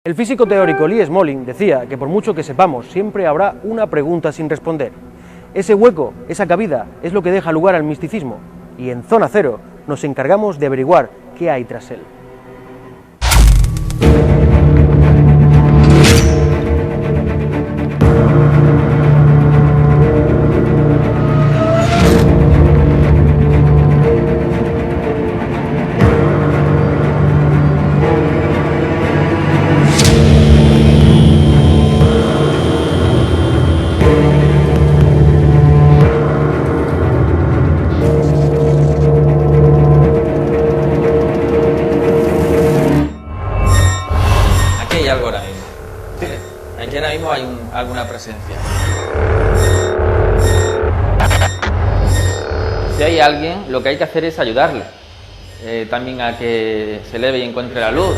El físico teórico Lee Smolin decía que por mucho que sepamos, siempre habrá una pregunta sin responder. Ese hueco, esa cabida, es lo que deja lugar al misticismo, y en Zona Cero nos encargamos de averiguar qué hay tras él. Alguna presencia. Si hay alguien, lo que hay que hacer es ayudarle, también a que se eleve y encuentre la luz.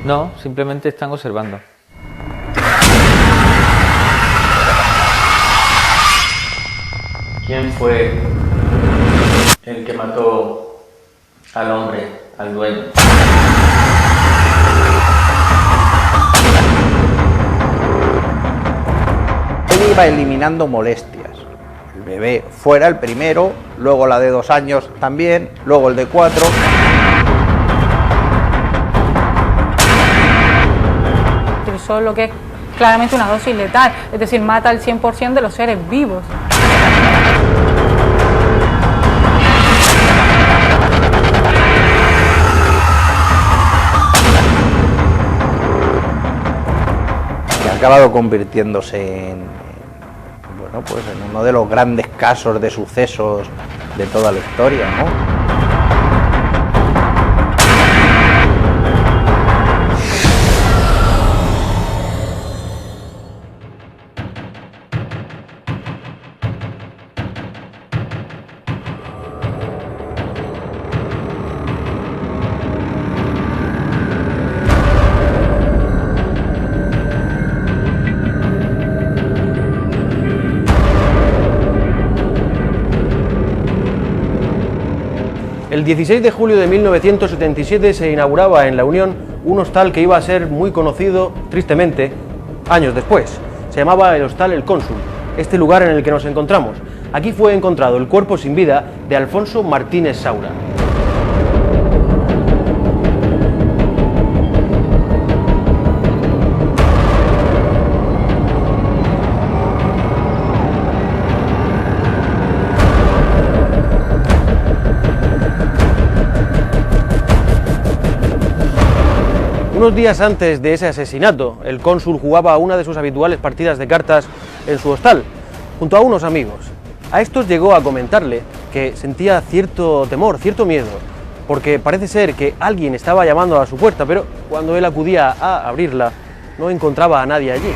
No, simplemente están observando. ¿Quién fue el que mató al hombre, al dueño? Él iba eliminando molestias. El bebé fuera el primero, luego la de 2 años también, luego el de 4. Utilizó lo que es claramente una dosis letal, es decir, mata al 100% de los seres vivos. Ha acabado convirtiéndose en uno de los grandes casos de sucesos de toda la historia, ¿no? El 16 de julio de 1977 se inauguraba en La Unión un hostal que iba a ser muy conocido, tristemente, años después. Se llamaba el Hostal El Cónsul, este lugar en el que nos encontramos. Aquí fue encontrado el cuerpo sin vida de Alfonso Martínez Saura. Unos días antes de ese asesinato, el cónsul jugaba una de sus habituales partidas de cartas en su hostal, junto a unos amigos. A estos llegó a comentarle que sentía cierto temor, cierto miedo, porque parece ser que alguien estaba llamando a su puerta, pero cuando él acudía a abrirla, no encontraba a nadie allí.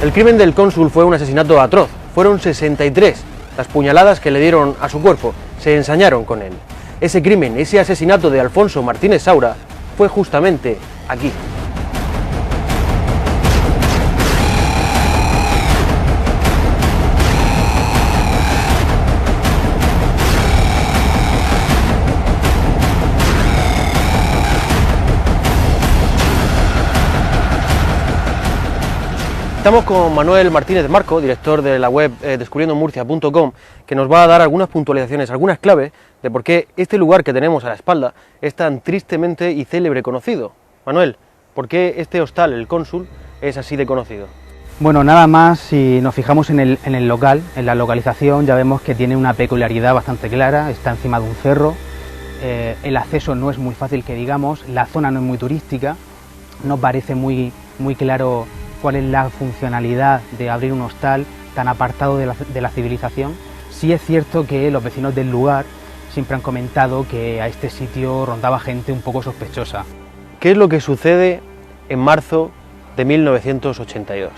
El crimen del cónsul fue un asesinato atroz. Fueron 63 las puñaladas que le dieron a su cuerpo. Se ensañaron con él. Ese crimen, ese asesinato de Alfonso Martínez Saura, fue justamente aquí. Estamos con Manuel Martínez Marco, director de la web descubriendomurcia.com, que nos va a dar algunas puntualizaciones, algunas claves de por qué este lugar que tenemos a la espalda es tan tristemente y célebre conocido. Manuel, ¿por qué este hostal, el Cónsul, es así de conocido? Bueno, nada más, si nos fijamos en el local, en la localización, ya vemos que tiene una peculiaridad bastante clara, está encima de un cerro, el acceso no es muy fácil que digamos, la zona no es muy turística, no parece muy claro cuál es la funcionalidad de abrir un hostal tan apartado de la civilización. Sí es cierto que los vecinos del lugar siempre han comentado que a este sitio rondaba gente un poco sospechosa. ¿Qué es lo que sucede en marzo de 1982?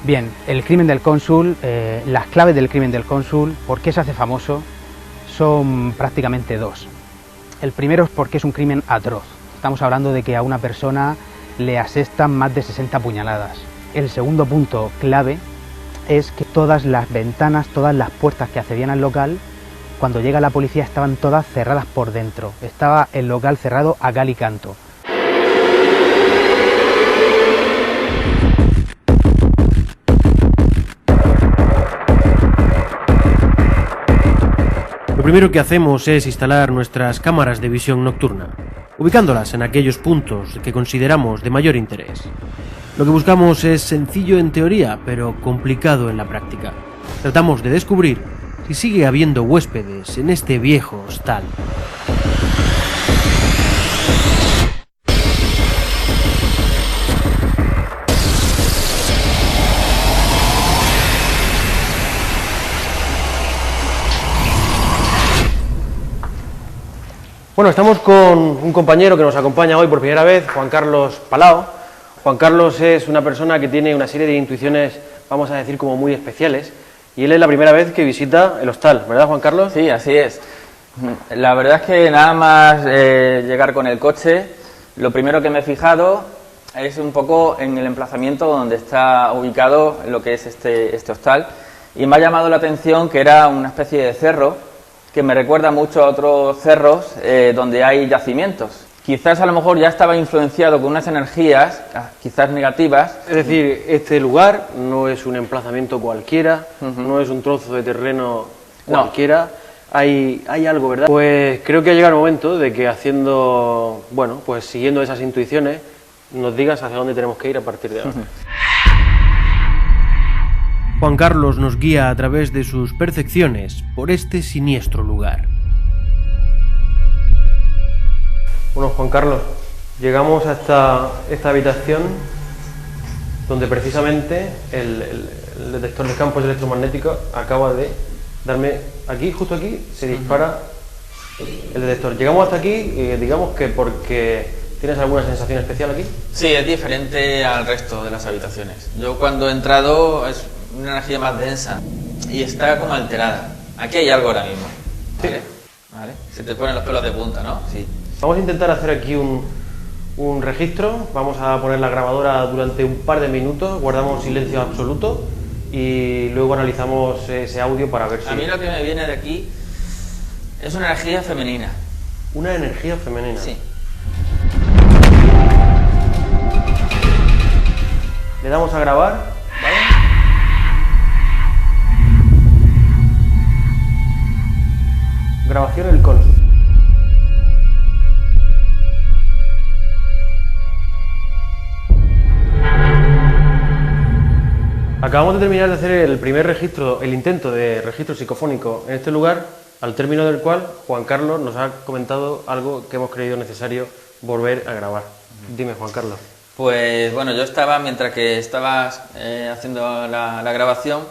Bien, el crimen del cónsul, las claves del crimen del cónsul, ¿por qué se hace famoso? Son prácticamente dos. El primero es porque es un crimen atroz. Estamos hablando de que a una persona le asestan más de 60 puñaladas. El segundo punto clave es que todas las ventanas, todas las puertas que accedían al local, cuando llega la policía estaban todas cerradas por dentro. Estaba el local cerrado a cal y canto. Lo primero que hacemos es instalar nuestras cámaras de visión nocturna, ubicándolas en aquellos puntos que consideramos de mayor interés. Lo que buscamos es sencillo en teoría, pero complicado en la práctica. Tratamos de descubrir si sigue habiendo huéspedes en este viejo hostal. Bueno, estamos con un compañero que nos acompaña hoy por primera vez, Juan Carlos Palao. Juan Carlos es una persona que tiene una serie de intuiciones, vamos a decir, como muy especiales, y él es la primera vez que visita el hostal, ¿verdad, Juan Carlos? Sí, así es. La verdad es que nada más llegar con el coche, lo primero que me he fijado es un poco en el emplazamiento donde está ubicado lo que es este hostal, y me ha llamado la atención que era una especie de cerro que me recuerda mucho a otros cerros donde hay yacimientos. Quizás a lo mejor ya estaba influenciado con unas energías, quizás negativas. Es decir, este lugar no es un emplazamiento cualquiera, no es un trozo de terreno cualquiera, hay algo, ¿verdad? Pues creo que ha llegado el momento de que pues siguiendo esas intuiciones, nos digas hacia dónde tenemos que ir a partir de ahora. Juan Carlos nos guía a través de sus percepciones por este siniestro lugar. Bueno, Juan Carlos, llegamos hasta esta habitación donde precisamente el detector de campos electromagnéticos acaba de darme aquí, justo aquí, se dispara el detector. Llegamos hasta aquí, digamos que porque ¿tienes alguna sensación especial aquí? Sí, es diferente al resto de las habitaciones. Yo cuando he entrado es una energía más densa y está como alterada. Aquí hay algo ahora mismo. ¿Vale? ¿Vale? Se te ponen los pelos de punta, ¿no? Sí. Vamos a intentar hacer aquí un registro, vamos a poner la grabadora durante un par de minutos, guardamos silencio absoluto y luego analizamos ese audio para ver si... A mí lo que me viene de aquí es una energía femenina. ¿Una energía femenina? Sí. Le damos a grabar, ¿vale? Grabación el cónsul. Acabamos de terminar de hacer el primer registro, el intento de registro psicofónico en este lugar, al término del cual Juan Carlos nos ha comentado algo que hemos creído necesario volver a grabar. Dime, Juan Carlos. Pues bueno, yo estaba, mientras que estabas haciendo la grabación,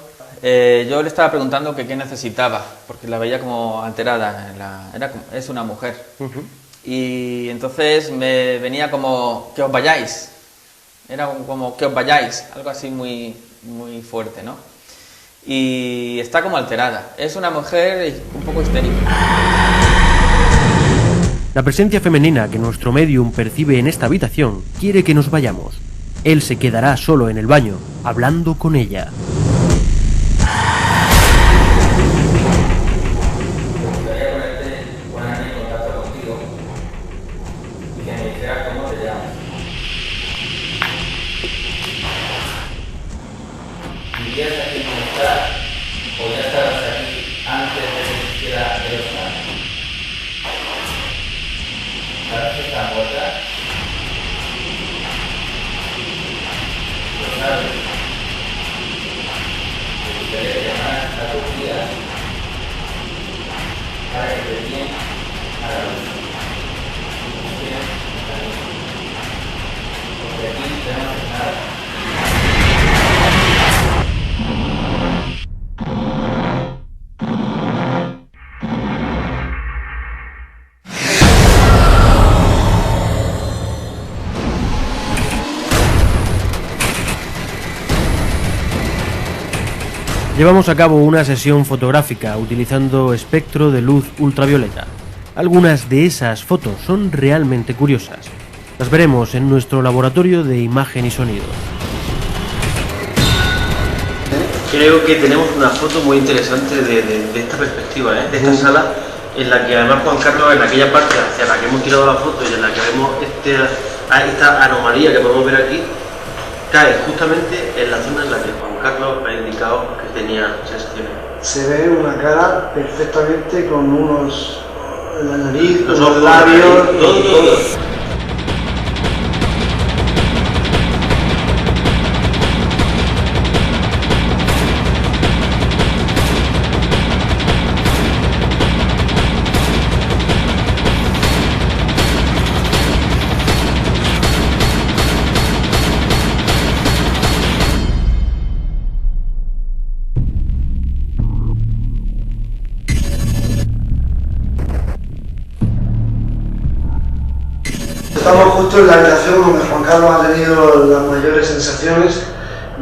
yo le estaba preguntando que qué necesitaba, porque la veía como alterada, es una mujer. Y entonces me venía como que os vayáis, era como que os vayáis, algo así muy fuerte, ¿no? Y está como alterada, es una mujer un poco histérica. La presencia femenina que nuestro medium percibe en esta habitación quiere que nos vayamos. Él se quedará solo en el baño, hablando con ella. Llevamos a cabo una sesión fotográfica utilizando espectro de luz ultravioleta. Algunas de esas fotos son realmente curiosas. Las veremos en nuestro laboratorio de imagen y sonido. Creo que tenemos una foto muy interesante de esta perspectiva, de esta sala, en la que además Juan Carlos, en aquella parte hacia la que hemos tirado la foto y en la que vemos esta anomalía que podemos ver aquí, cae justamente en la zona en la que Juan Carlos ha indicado que tenía sensaciones. Se ve una cara perfectamente con la nariz, los unos ojos, labios, todo. Estamos justo en la habitación donde Juan Carlos ha tenido las mayores sensaciones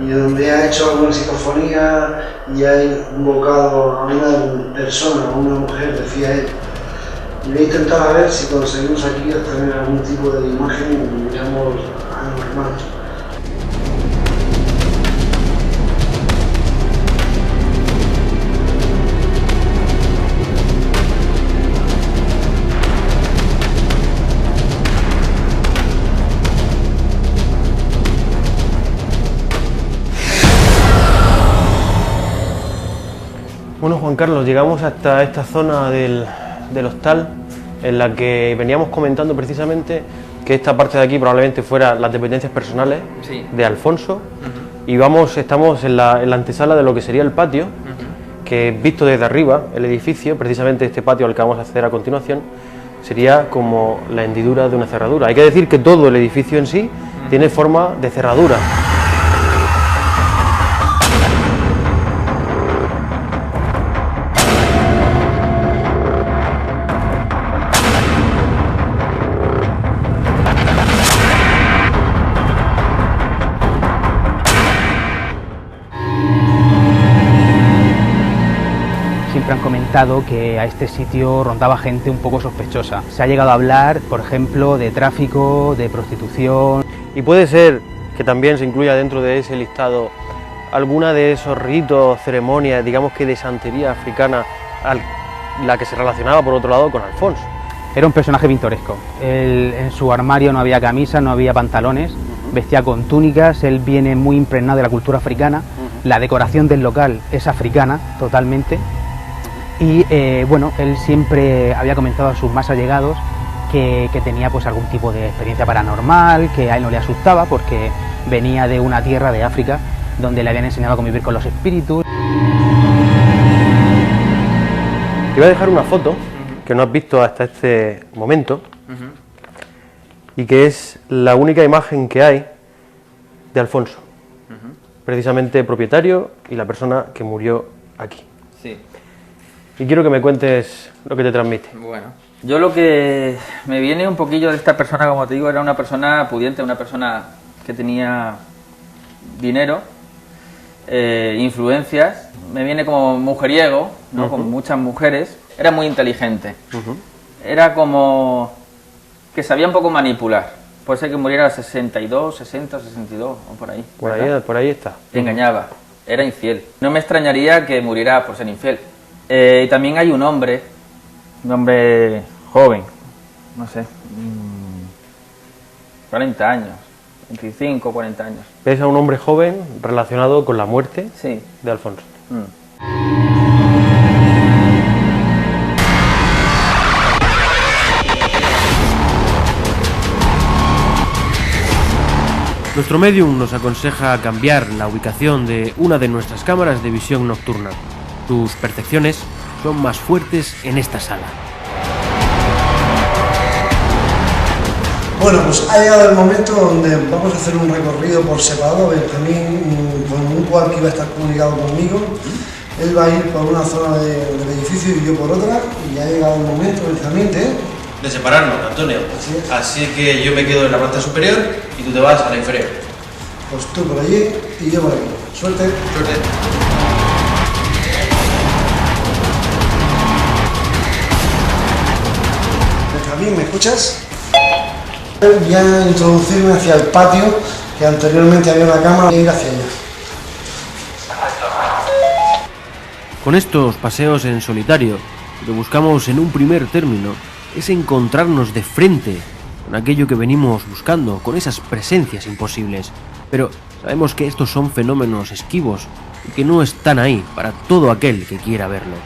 y donde ha hecho alguna psicofonía y ha invocado a una persona, a una mujer, decía él. Y voy a intentar a ver si conseguimos aquí obtener algún tipo de imagen, digamos, anormal. Bueno, Juan Carlos, llegamos hasta esta zona del hostal en la que veníamos comentando precisamente que esta parte de aquí probablemente fuera las dependencias personales de Alfonso. Y estamos en la antesala de lo que sería el patio, que visto desde arriba, el edificio, precisamente este patio al que vamos a acceder a continuación, sería como la hendidura de una cerradura. Hay que decir que todo el edificio en sí tiene forma de cerradura. Siempre han comentado que a este sitio rondaba gente un poco sospechosa. Se ha llegado a hablar, por ejemplo, de tráfico, de prostitución. Y puede ser que también se incluya dentro de ese listado alguna de esos ritos, ceremonias, digamos que de santería africana, la que se relacionaba por otro lado con Alfonso. Era un personaje pintoresco. En su armario no había camisas, no había pantalones, vestía con túnicas, él viene muy impregnado de la cultura africana. La decoración del local es africana totalmente. Y bueno, él siempre había comentado a sus más allegados que tenía pues algún tipo de experiencia paranormal, que a él no le asustaba porque venía de una tierra de África donde le habían enseñado a convivir con los espíritus. Te voy a dejar una foto que no has visto hasta este momento y que es la única imagen que hay de Alfonso, precisamente propietario y la persona que murió aquí. Sí. Y quiero que me cuentes lo que te transmite. Bueno, yo lo que me viene un poquillo de esta persona, como te digo, era una persona pudiente, una persona que tenía dinero, influencias. Me viene como mujeriego, ¿no? Con muchas mujeres. Era muy inteligente. Era como que sabía un poco manipular. Puede ser que muriera a 62, 60, 62 o por ahí. Por ahí está. Te engañaba, era infiel. No me extrañaría que muriera por ser infiel. Y también hay un hombre joven, no sé, 40 años, 25, 40 años. ¿Ves a un hombre joven relacionado con la muerte de Alfonso? Nuestro medium nos aconseja cambiar la ubicación de una de nuestras cámaras de visión nocturna. Tus percepciones son más fuertes en esta sala. Bueno, pues ha llegado el momento donde vamos a hacer un recorrido por separado. Benjamín, con un cual que iba a estar comunicado conmigo, él va a ir por una zona del edificio y yo por otra, y ha llegado el momento, Benjamín, De separarnos, Antonio. Así que yo me quedo en la planta superior y tú te vas a la inferior. Pues tú por allí y yo por aquí. Suerte. Suerte. Benjamín, ¿me escuchas? Voy a introducirme hacia el patio, que anteriormente había una cama, y ir hacia allá. Con estos paseos en solitario, lo que buscamos en un primer término es encontrarnos de frente con aquello que venimos buscando, con esas presencias imposibles. Pero sabemos que estos son fenómenos esquivos y que no están ahí para todo aquel que quiera verlo.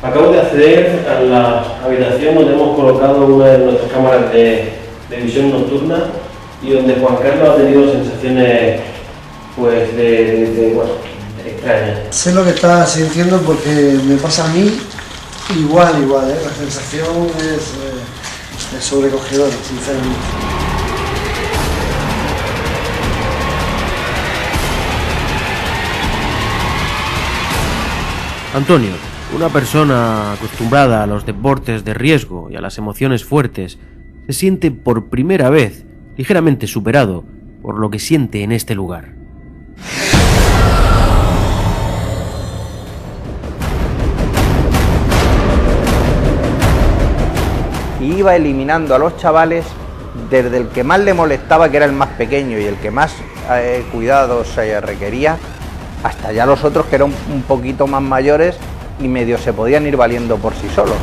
Acabo de acceder a la habitación donde hemos colocado una de nuestras cámaras de visión nocturna y donde Juan Carlos ha tenido sensaciones pues bueno, extrañas. Sé lo que estás sintiendo porque me pasa a mí igual, ¿eh? La sensación es sobrecogedora, sinceramente. Antonio, una persona acostumbrada a los deportes de riesgo y a las emociones fuertes, se siente por primera vez ligeramente superado por lo que siente en este lugar. Y iba eliminando a los chavales desde el que más le molestaba, que era el más pequeño y el que más cuidados requería, hasta ya los otros que eran un poquito más mayores y medio se podían ir valiendo por sí solos.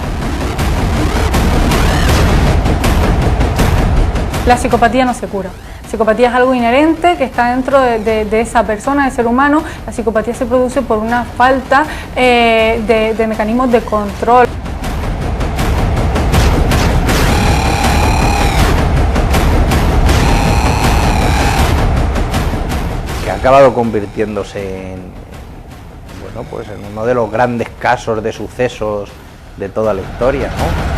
La psicopatía no se cura. La psicopatía es algo inherente que está dentro de esa persona, de ser humano. La psicopatía se produce por una falta de mecanismos de control. Que ha acabado convirtiéndose en, bueno, pues en uno de los grandes casos de sucesos de toda la historia, ¿no?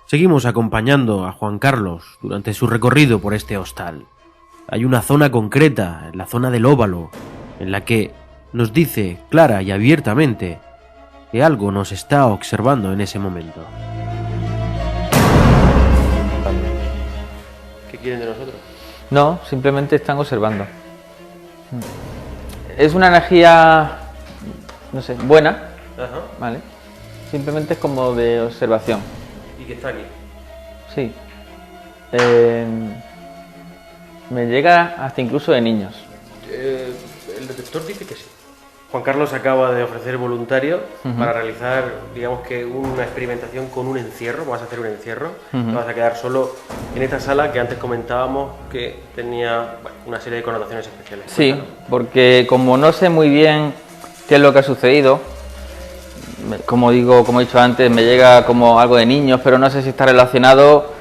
Seguimos acompañando a Juan Carlos durante su recorrido por este hostal. Hay una zona concreta, la zona del óvalo, en la que nos dice clara y abiertamente que algo nos está observando en ese momento. ¿Qué quieren de nosotros? No, simplemente están observando. Es una energía, no sé, buena, Ajá. ¿vale? Simplemente es como de observación. ¿Y qué está aquí? Sí. Me llega hasta incluso de niños. El detector dice que sí. Juan Carlos acaba de ofrecer voluntario para realizar, digamos que una experimentación con un encierro. Vas a hacer un encierro, te vas a quedar solo en esta sala que antes comentábamos que tenía una serie de connotaciones especiales. Sí, Cuéntanos. porque como no sé muy bien qué es lo que ha sucedido, como he dicho antes, me llega como algo de niños, pero no sé si está relacionado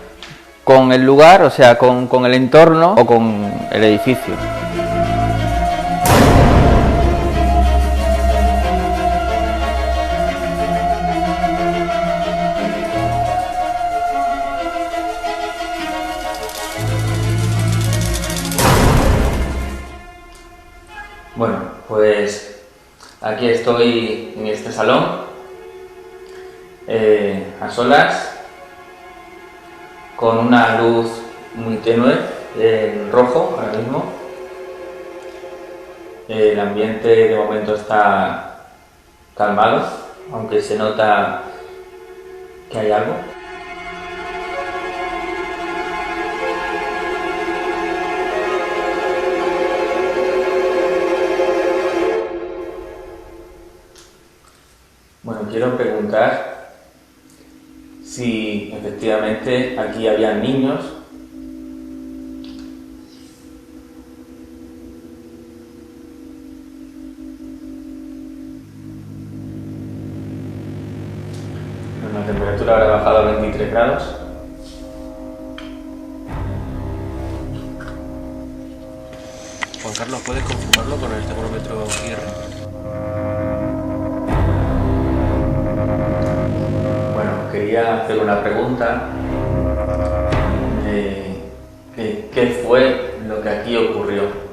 con el lugar, o sea, con el entorno o con el edificio. Bueno, pues aquí estoy en este salón, a solas, con una luz muy tenue, en rojo ahora mismo. El ambiente de momento está calmado, aunque se nota que hay algo. Bueno, quiero preguntar si efectivamente aquí había niños. La temperatura habrá bajado a 23 grados. Juan Carlos, ¿puedes confirmarlo con el termómetro IR? Quería hacer una pregunta. ¿Qué fue lo que aquí ocurrió?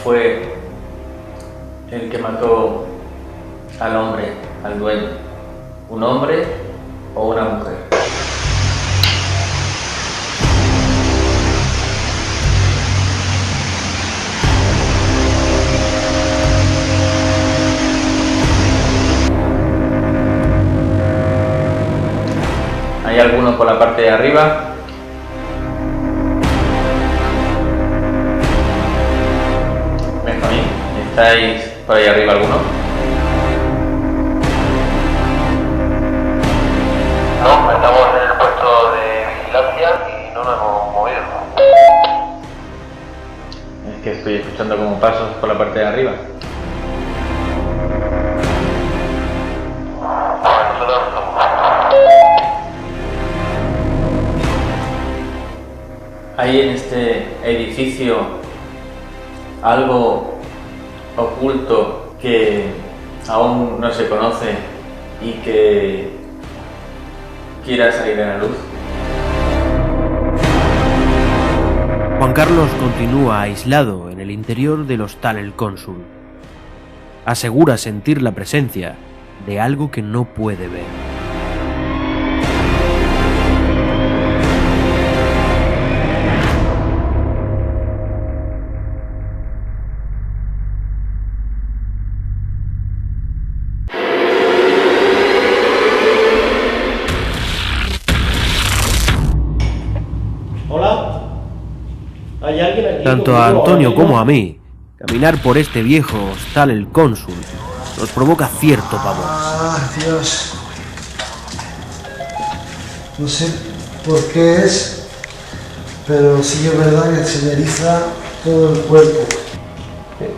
fue el que mató al hombre, al dueño? ¿Un hombre o una mujer? ¿Hay alguno por la parte de arriba? Benjamín, ¿estáis por ahí arriba alguno? No, estamos en el puesto de vigilancia y no nos hemos movido. Es que estoy escuchando como pasos por la parte de arriba. Bueno, nosotros no estamos. ¿Hay en este edificio algo oculto que aún no se conoce y que quiera salir a la luz? Juan Carlos continúa aislado en el interior del hostal El Cónsul. Asegura sentir la presencia de algo que no puede ver. Hola, ¿hay alguien aquí? Tanto a Antonio como a mí, caminar por este viejo hostal El Cónsul nos provoca cierto pavor. Ah, Dios. No sé por qué es, pero sí es verdad que se me eriza todo el cuerpo.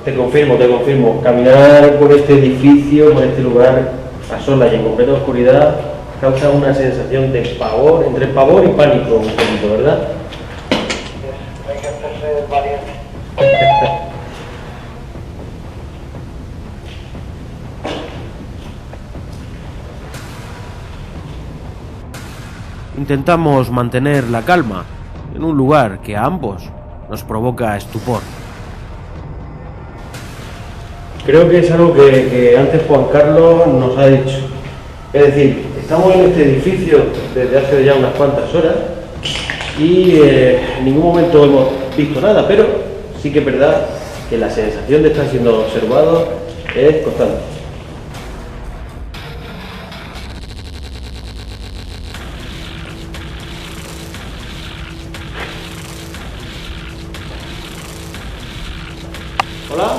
Te confirmo. Caminar por este edificio, por este lugar, a solas y en completa oscuridad, causa una sensación de pavor, entre pavor y pánico un poquito, ¿verdad? Hay que hacerse valiente. Intentamos mantener la calma en un lugar que a ambos nos provoca estupor. Creo que es algo que antes Juan Carlos nos ha dicho. Es decir, estamos en este edificio desde hace ya unas cuantas horas y en ningún momento hemos visto nada, pero sí que es verdad que la sensación de estar siendo observado es constante. Hola.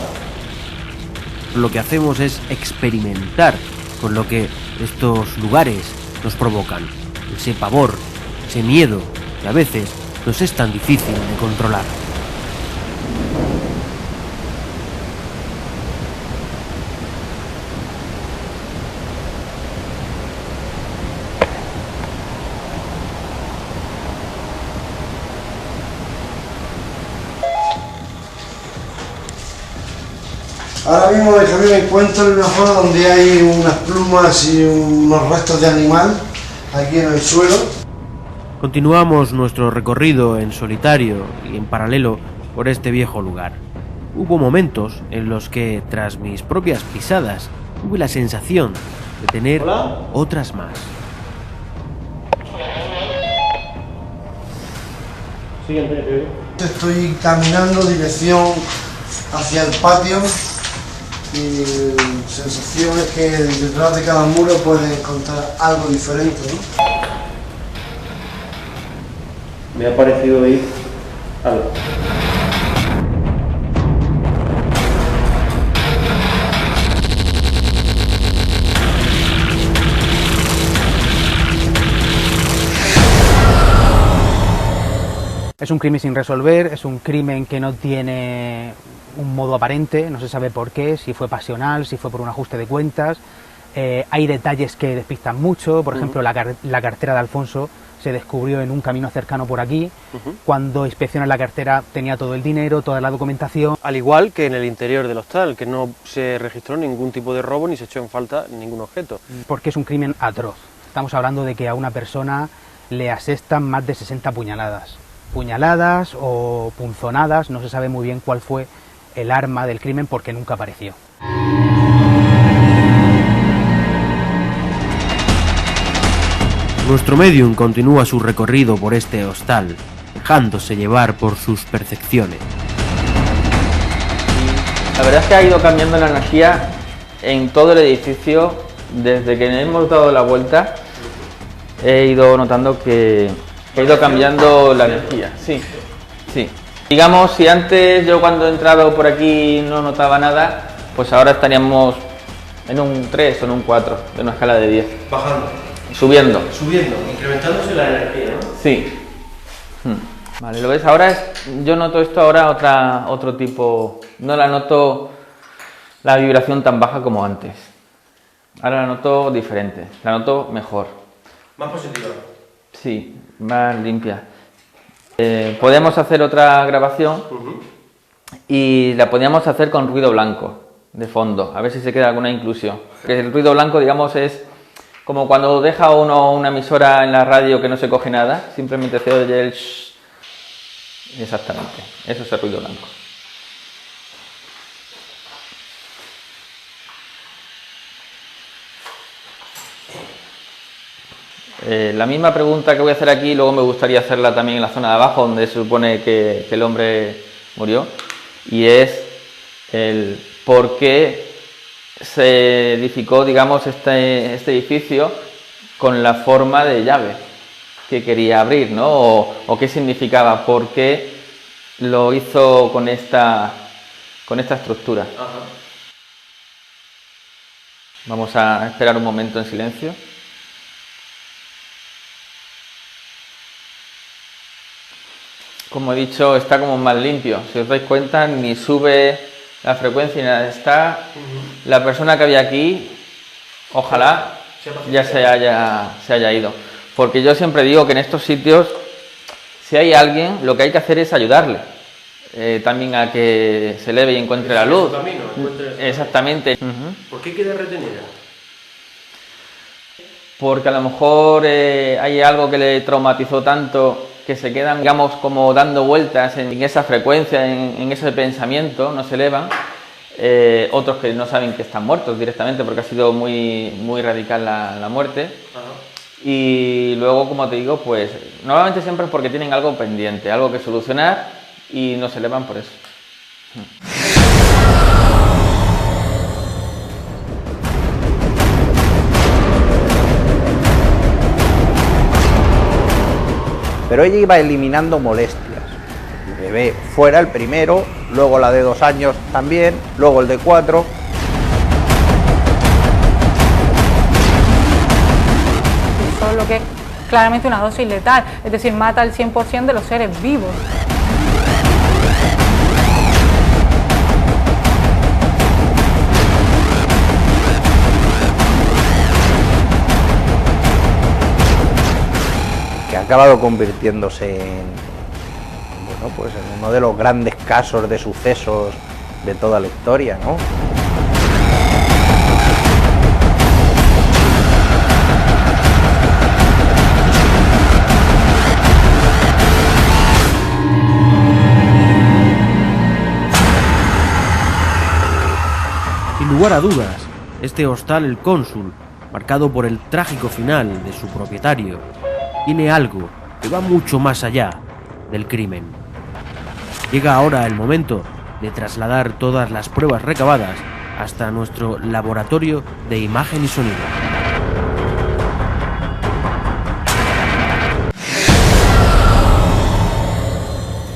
Lo que hacemos es experimentar con lo que estos lugares nos provocan. Ese pavor, ese miedo, que a veces nos es tan difícil de controlar. Ahora mismo me encuentro en una zona donde hay unas plumas y unos restos de animal aquí en el suelo. Continuamos nuestro recorrido en solitario y en paralelo por este viejo lugar. Hubo momentos en los que, tras mis propias pisadas, tuve la sensación de tener otras más. Siguiente. Estoy caminando dirección hacia el patio y sensación es que detrás de cada muro puedes encontrar algo diferente, ¿no? Me ha parecido ir algo. Es un crimen sin resolver, es un crimen que no tiene un modo aparente, no se sabe por qué, si fue pasional, si fue por un ajuste de cuentas. Hay detalles que despistan mucho, por ejemplo, la cartera de Alfonso se descubrió en un camino cercano por aquí. Cuando inspeccionan la cartera tenía todo el dinero, toda la documentación. Al igual que en el interior del hostal, que no se registró ningún tipo de robo ni se echó en falta ningún objeto. Porque es un crimen atroz. Estamos hablando de que a una persona le asestan más de 60 puñaladas. Puñaladas o punzonadas, no se sabe muy bien cuál fue el arma del crimen porque nunca apareció. Nuestro medium continúa su recorrido por este hostal, dejándose llevar por sus percepciones. La verdad es que ha ido cambiando la energía en todo el edificio. Desde que hemos dado la vuelta he ido notando que ha ido cambiando la energía. Sí, sí. Digamos, si antes yo cuando he entrado por aquí no notaba nada, pues ahora estaríamos en un 3 o en un 4 de una escala de 10. Bajando. Subiendo. Subiendo, incrementándose la energía, ¿no? Sí. Vale, ¿lo ves? Ahora yo noto esto ahora otro tipo. No la noto la vibración tan baja como antes. Ahora la noto diferente, la noto mejor. Más positiva. Sí, más limpia. Podemos hacer otra grabación y la podríamos hacer con ruido blanco de fondo, a ver si se queda alguna inclusión. Que el ruido blanco, digamos, es como cuando deja uno una emisora en la radio que no se coge nada, simplemente se oye el shh. Exactamente, eso es el ruido blanco. La misma pregunta que voy a hacer aquí, luego me gustaría hacerla también en la zona de abajo, donde se supone que el hombre murió, y es el por qué se edificó, digamos, este edificio con la forma de llave que quería abrir, ¿no? O qué significaba, por qué lo hizo con esta estructura. Ajá. Vamos a esperar un momento en silencio. Como he dicho, está como más limpio. Si os dais cuenta, ni sube la frecuencia ni nada. Está la persona que había aquí, ojalá ya se haya ido. Porque yo siempre digo que en estos sitios, si hay alguien, lo que hay que hacer es ayudarle. También a que se eleve y encuentre la luz. Exactamente. ¿Por qué queda retenida? Porque a lo mejor hay algo que le traumatizó tanto que se quedan, digamos, como dando vueltas en esa frecuencia, en ese pensamiento, no se elevan. Otros que no saben que están muertos directamente porque ha sido muy, muy radical la muerte. Ajá. Y luego, como te digo, pues normalmente siempre es porque tienen algo pendiente, algo que solucionar y no se elevan por eso. Pero ella iba eliminando molestias. El bebé fuera el primero, luego la de 2 años también, luego el de 4. Eso es lo que es claramente una dosis letal, es decir, mata al 100% de los seres vivos. Que ha acabado convirtiéndose en, bueno, pues en uno de los grandes casos de sucesos de toda la historia, ¿no? Sin lugar a dudas, este hostal El Cónsul, marcado por el trágico final de su propietario, tiene algo que va mucho más allá del crimen. Llega ahora el momento de trasladar todas las pruebas recabadas hasta nuestro laboratorio de imagen y sonido.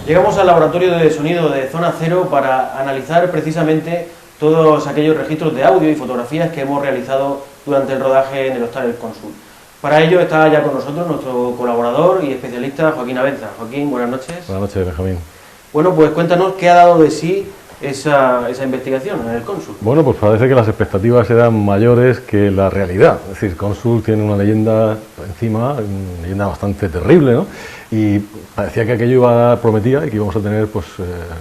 Llegamos al laboratorio de sonido de Zona Cero para analizar precisamente todos aquellos registros de audio y fotografías que hemos realizado durante el rodaje en el hostal El Cónsul. Para ello está ya con nosotros nuestro colaborador y especialista Joaquín Abenza. Joaquín, buenas noches. Buenas noches, Benjamín. Bueno, pues cuéntanos qué ha dado de sí esa investigación en el Cónsul. Bueno, pues parece que las expectativas eran mayores que la realidad. Es decir, Cónsul tiene una leyenda encima, una leyenda bastante terrible, ¿no? Y parecía que aquello prometía y que íbamos a tener pues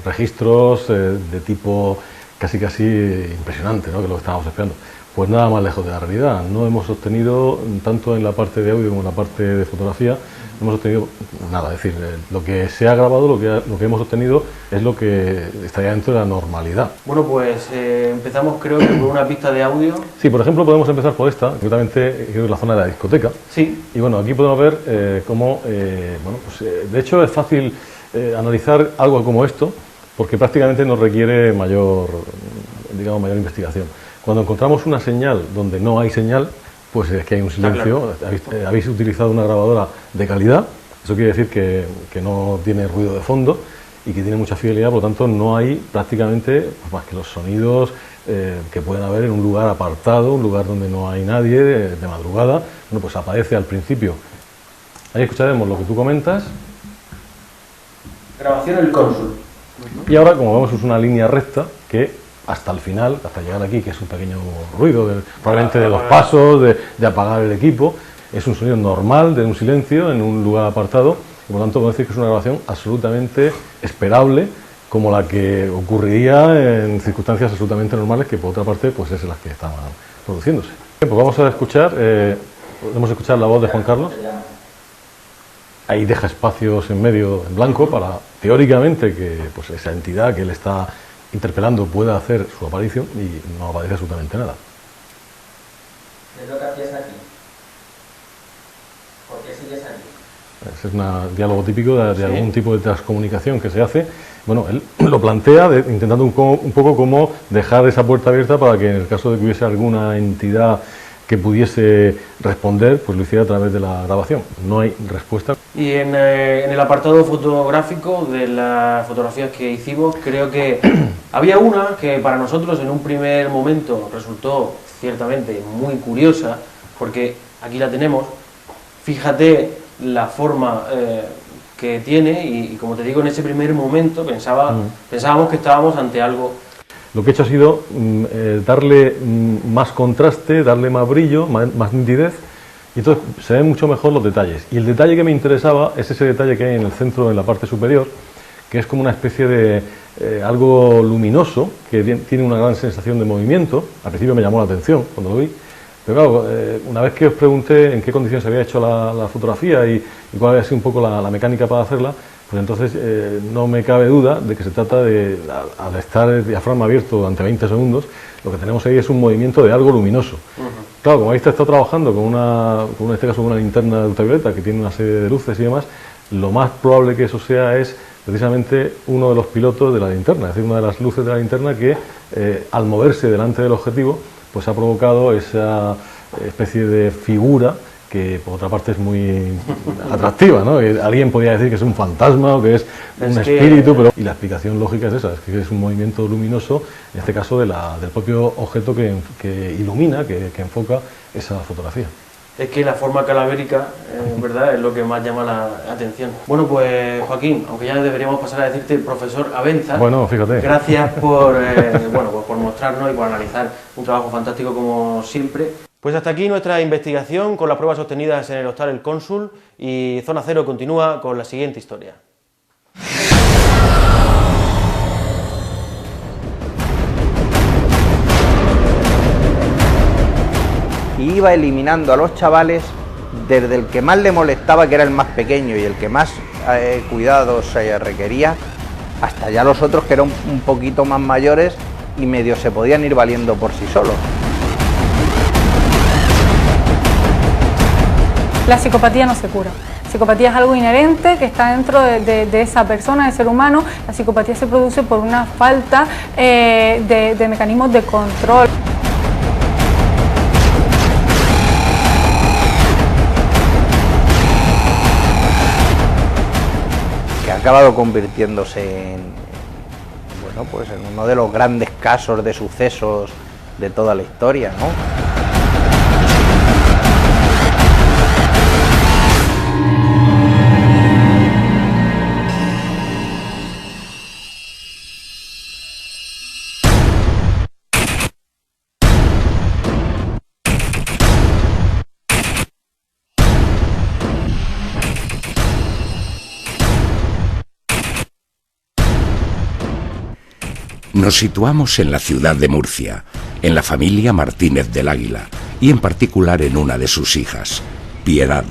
registros de tipo casi impresionante, ¿no? Que es lo que estábamos esperando. Pues nada más lejos de la realidad. No hemos obtenido, tanto en la parte de audio como en la parte de fotografía, hemos obtenido nada. Es decir, lo que se ha grabado, lo que hemos obtenido es lo que estaría dentro de la normalidad. Bueno, pues empezamos creo que por una pista de audio. Sí, por ejemplo, podemos empezar por esta, concretamente creo que es la zona de la discoteca. Sí. Y bueno, aquí podemos ver cómo, bueno, pues, de hecho es fácil analizar algo como esto, porque prácticamente no requiere mayor investigación. Cuando encontramos una señal donde no hay señal, pues es que hay un silencio. Claro. Habéis utilizado una grabadora de calidad, eso quiere decir que no tiene ruido de fondo y que tiene mucha fidelidad, por lo tanto no hay prácticamente pues, más que los sonidos que pueden haber en un lugar apartado, un lugar donde no hay nadie, de madrugada. Bueno, pues aparece al principio. Ahí escucharemos lo que tú comentas. Grabación El Cónsul. Y ahora, como vemos, es una línea recta que hasta el final, hasta llegar aquí, que es un pequeño ruido, probablemente de los pasos, de apagar el equipo, es un sonido normal, de un silencio, en un lugar apartado, y por lo tanto podemos decir que es una grabación absolutamente esperable, como la que ocurriría en circunstancias absolutamente normales, que por otra parte pues es en las que estaban produciéndose. Pues vamos a escuchar, podemos escuchar la voz de Juan Carlos. Ahí deja espacios en medio en blanco para, teóricamente, que pues, esa entidad que él está interpelando pueda hacer su aparición, y no aparece absolutamente nada. ¿Qué es lo que hacías aquí? ¿Por qué sigues aquí? Ese es un diálogo típico de algún tipo de transcomunicación que se hace. Bueno, él lo plantea intentando un poco cómo dejar esa puerta abierta para que en el caso de que hubiese alguna entidad que pudiese responder, pues lo hiciera a través de la grabación. No hay respuesta. Y en el apartado fotográfico de las fotografías que hicimos, creo que había una que para nosotros en un primer momento resultó ciertamente muy curiosa, porque aquí la tenemos. Fíjate la forma que tiene y como te digo, en ese primer momento pensábamos que estábamos ante algo. Lo que he hecho ha sido darle más contraste, darle más brillo, más nitidez, y entonces se ven mucho mejor los detalles. Y el detalle que me interesaba es ese detalle que hay en el centro, en la parte superior, que es como una especie de algo luminoso, que tiene una gran sensación de movimiento. Al principio me llamó la atención cuando lo vi, pero claro, una vez que os pregunté en qué condiciones se había hecho la fotografía y cuál había sido un poco la mecánica para hacerla, pues entonces no me cabe duda de que se trata de, al estar el diafragma abierto durante 20 segundos, lo que tenemos ahí es un movimiento de algo luminoso. Claro, como ahí está trabajando con en este caso una linterna de ultravioleta que tiene una serie de luces y demás, lo más probable que eso sea es precisamente uno de los pilotos de la linterna, es decir, una de las luces de la linterna que al moverse delante del objetivo, pues ha provocado esa especie de figura que por otra parte es muy atractiva, ¿no? Alguien podría decir que es un fantasma o que es un espíritu, pero y la explicación lógica es esa, es que es un movimiento luminoso, en este caso del propio objeto que ilumina, que enfoca esa fotografía. Es que la forma calavérica, ¿verdad?, es lo que más llama la atención. Bueno, pues Joaquín, aunque ya deberíamos pasar a decirte profesor Abenza, bueno, fíjate. Gracias por, bueno, pues por mostrarnos y por analizar un trabajo fantástico como siempre. Pues hasta aquí nuestra investigación con las pruebas obtenidas en el Hostal El Cónsul, y Zona Cero continúa con la siguiente historia. Y iba eliminando a los chavales desde el que más le molestaba, que era el más pequeño y el que más cuidados requería, hasta ya los otros que eran un poquito más mayores y medio se podían ir valiendo por sí solos. La psicopatía no se cura. La psicopatía es algo inherente que está dentro de esa persona, del ser humano. La psicopatía se produce por una falta de mecanismos de control. Que ha acabado convirtiéndose en, bueno, pues en uno de los grandes casos de sucesos de toda la historia, ¿no? Nos situamos en la ciudad de Murcia, en la familia Martínez del Águila, y en particular en una de sus hijas, Piedad,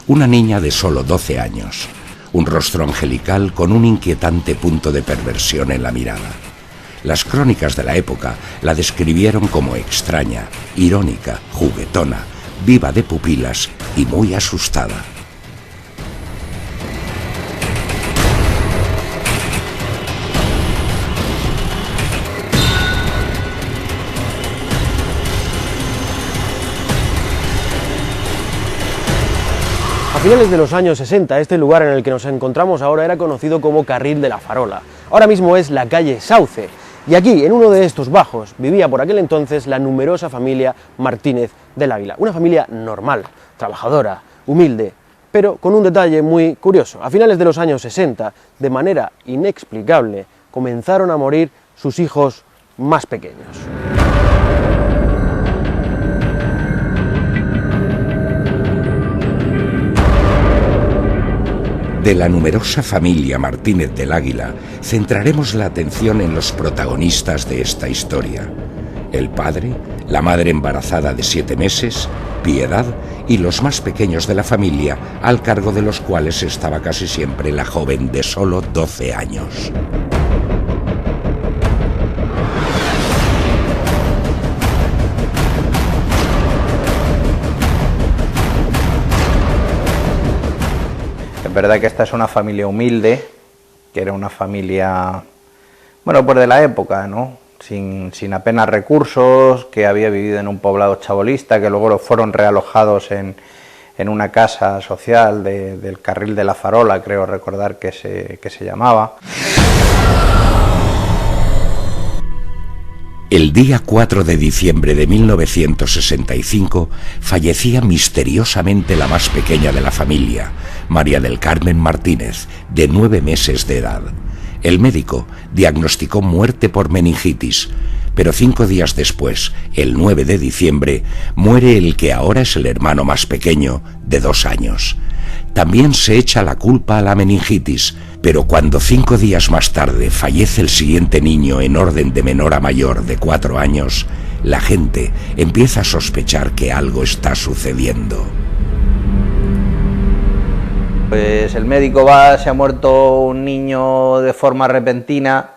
una niña de solo 12 años, un rostro angelical con un inquietante punto de perversión en la mirada. Las crónicas de la época la describieron como extraña, irónica, juguetona, viva de pupilas y muy asustada. A finales de los años 60, este lugar en el que nos encontramos ahora era conocido como Carril de la Farola. Ahora mismo es la calle Sauce. Y aquí, en uno de estos bajos, vivía por aquel entonces la numerosa familia Martínez del Águila. Una familia normal, trabajadora, humilde, pero con un detalle muy curioso. A finales de los años 60, de manera inexplicable, comenzaron a morir sus hijos más pequeños. De la numerosa familia Martínez del Águila, centraremos la atención en los protagonistas de esta historia. El padre, la madre embarazada de 7 meses, Piedad y los más pequeños de la familia, al cargo de los cuales estaba casi siempre la joven de solo 12 años. Es verdad que esta es una familia humilde, que era una familia, bueno, pues de la época, ¿no? Sin apenas recursos, que había vivido en un poblado chabolista, que luego fueron realojados en una casa social del Carril de la Farola, creo recordar que se llamaba. El día 4 de diciembre de 1965 fallecía misteriosamente la más pequeña de la familia, María del Carmen Martínez, de 9 meses de edad. El médico diagnosticó muerte por meningitis, pero 5 días después, el 9 de diciembre, muere el que ahora es el hermano más pequeño, de 2 años. También se echa la culpa a la meningitis, pero cuando 5 días más tarde fallece el siguiente niño en orden de menor a mayor de 4 años, la gente empieza a sospechar que algo está sucediendo. Pues el médico va, se ha muerto un niño de forma repentina.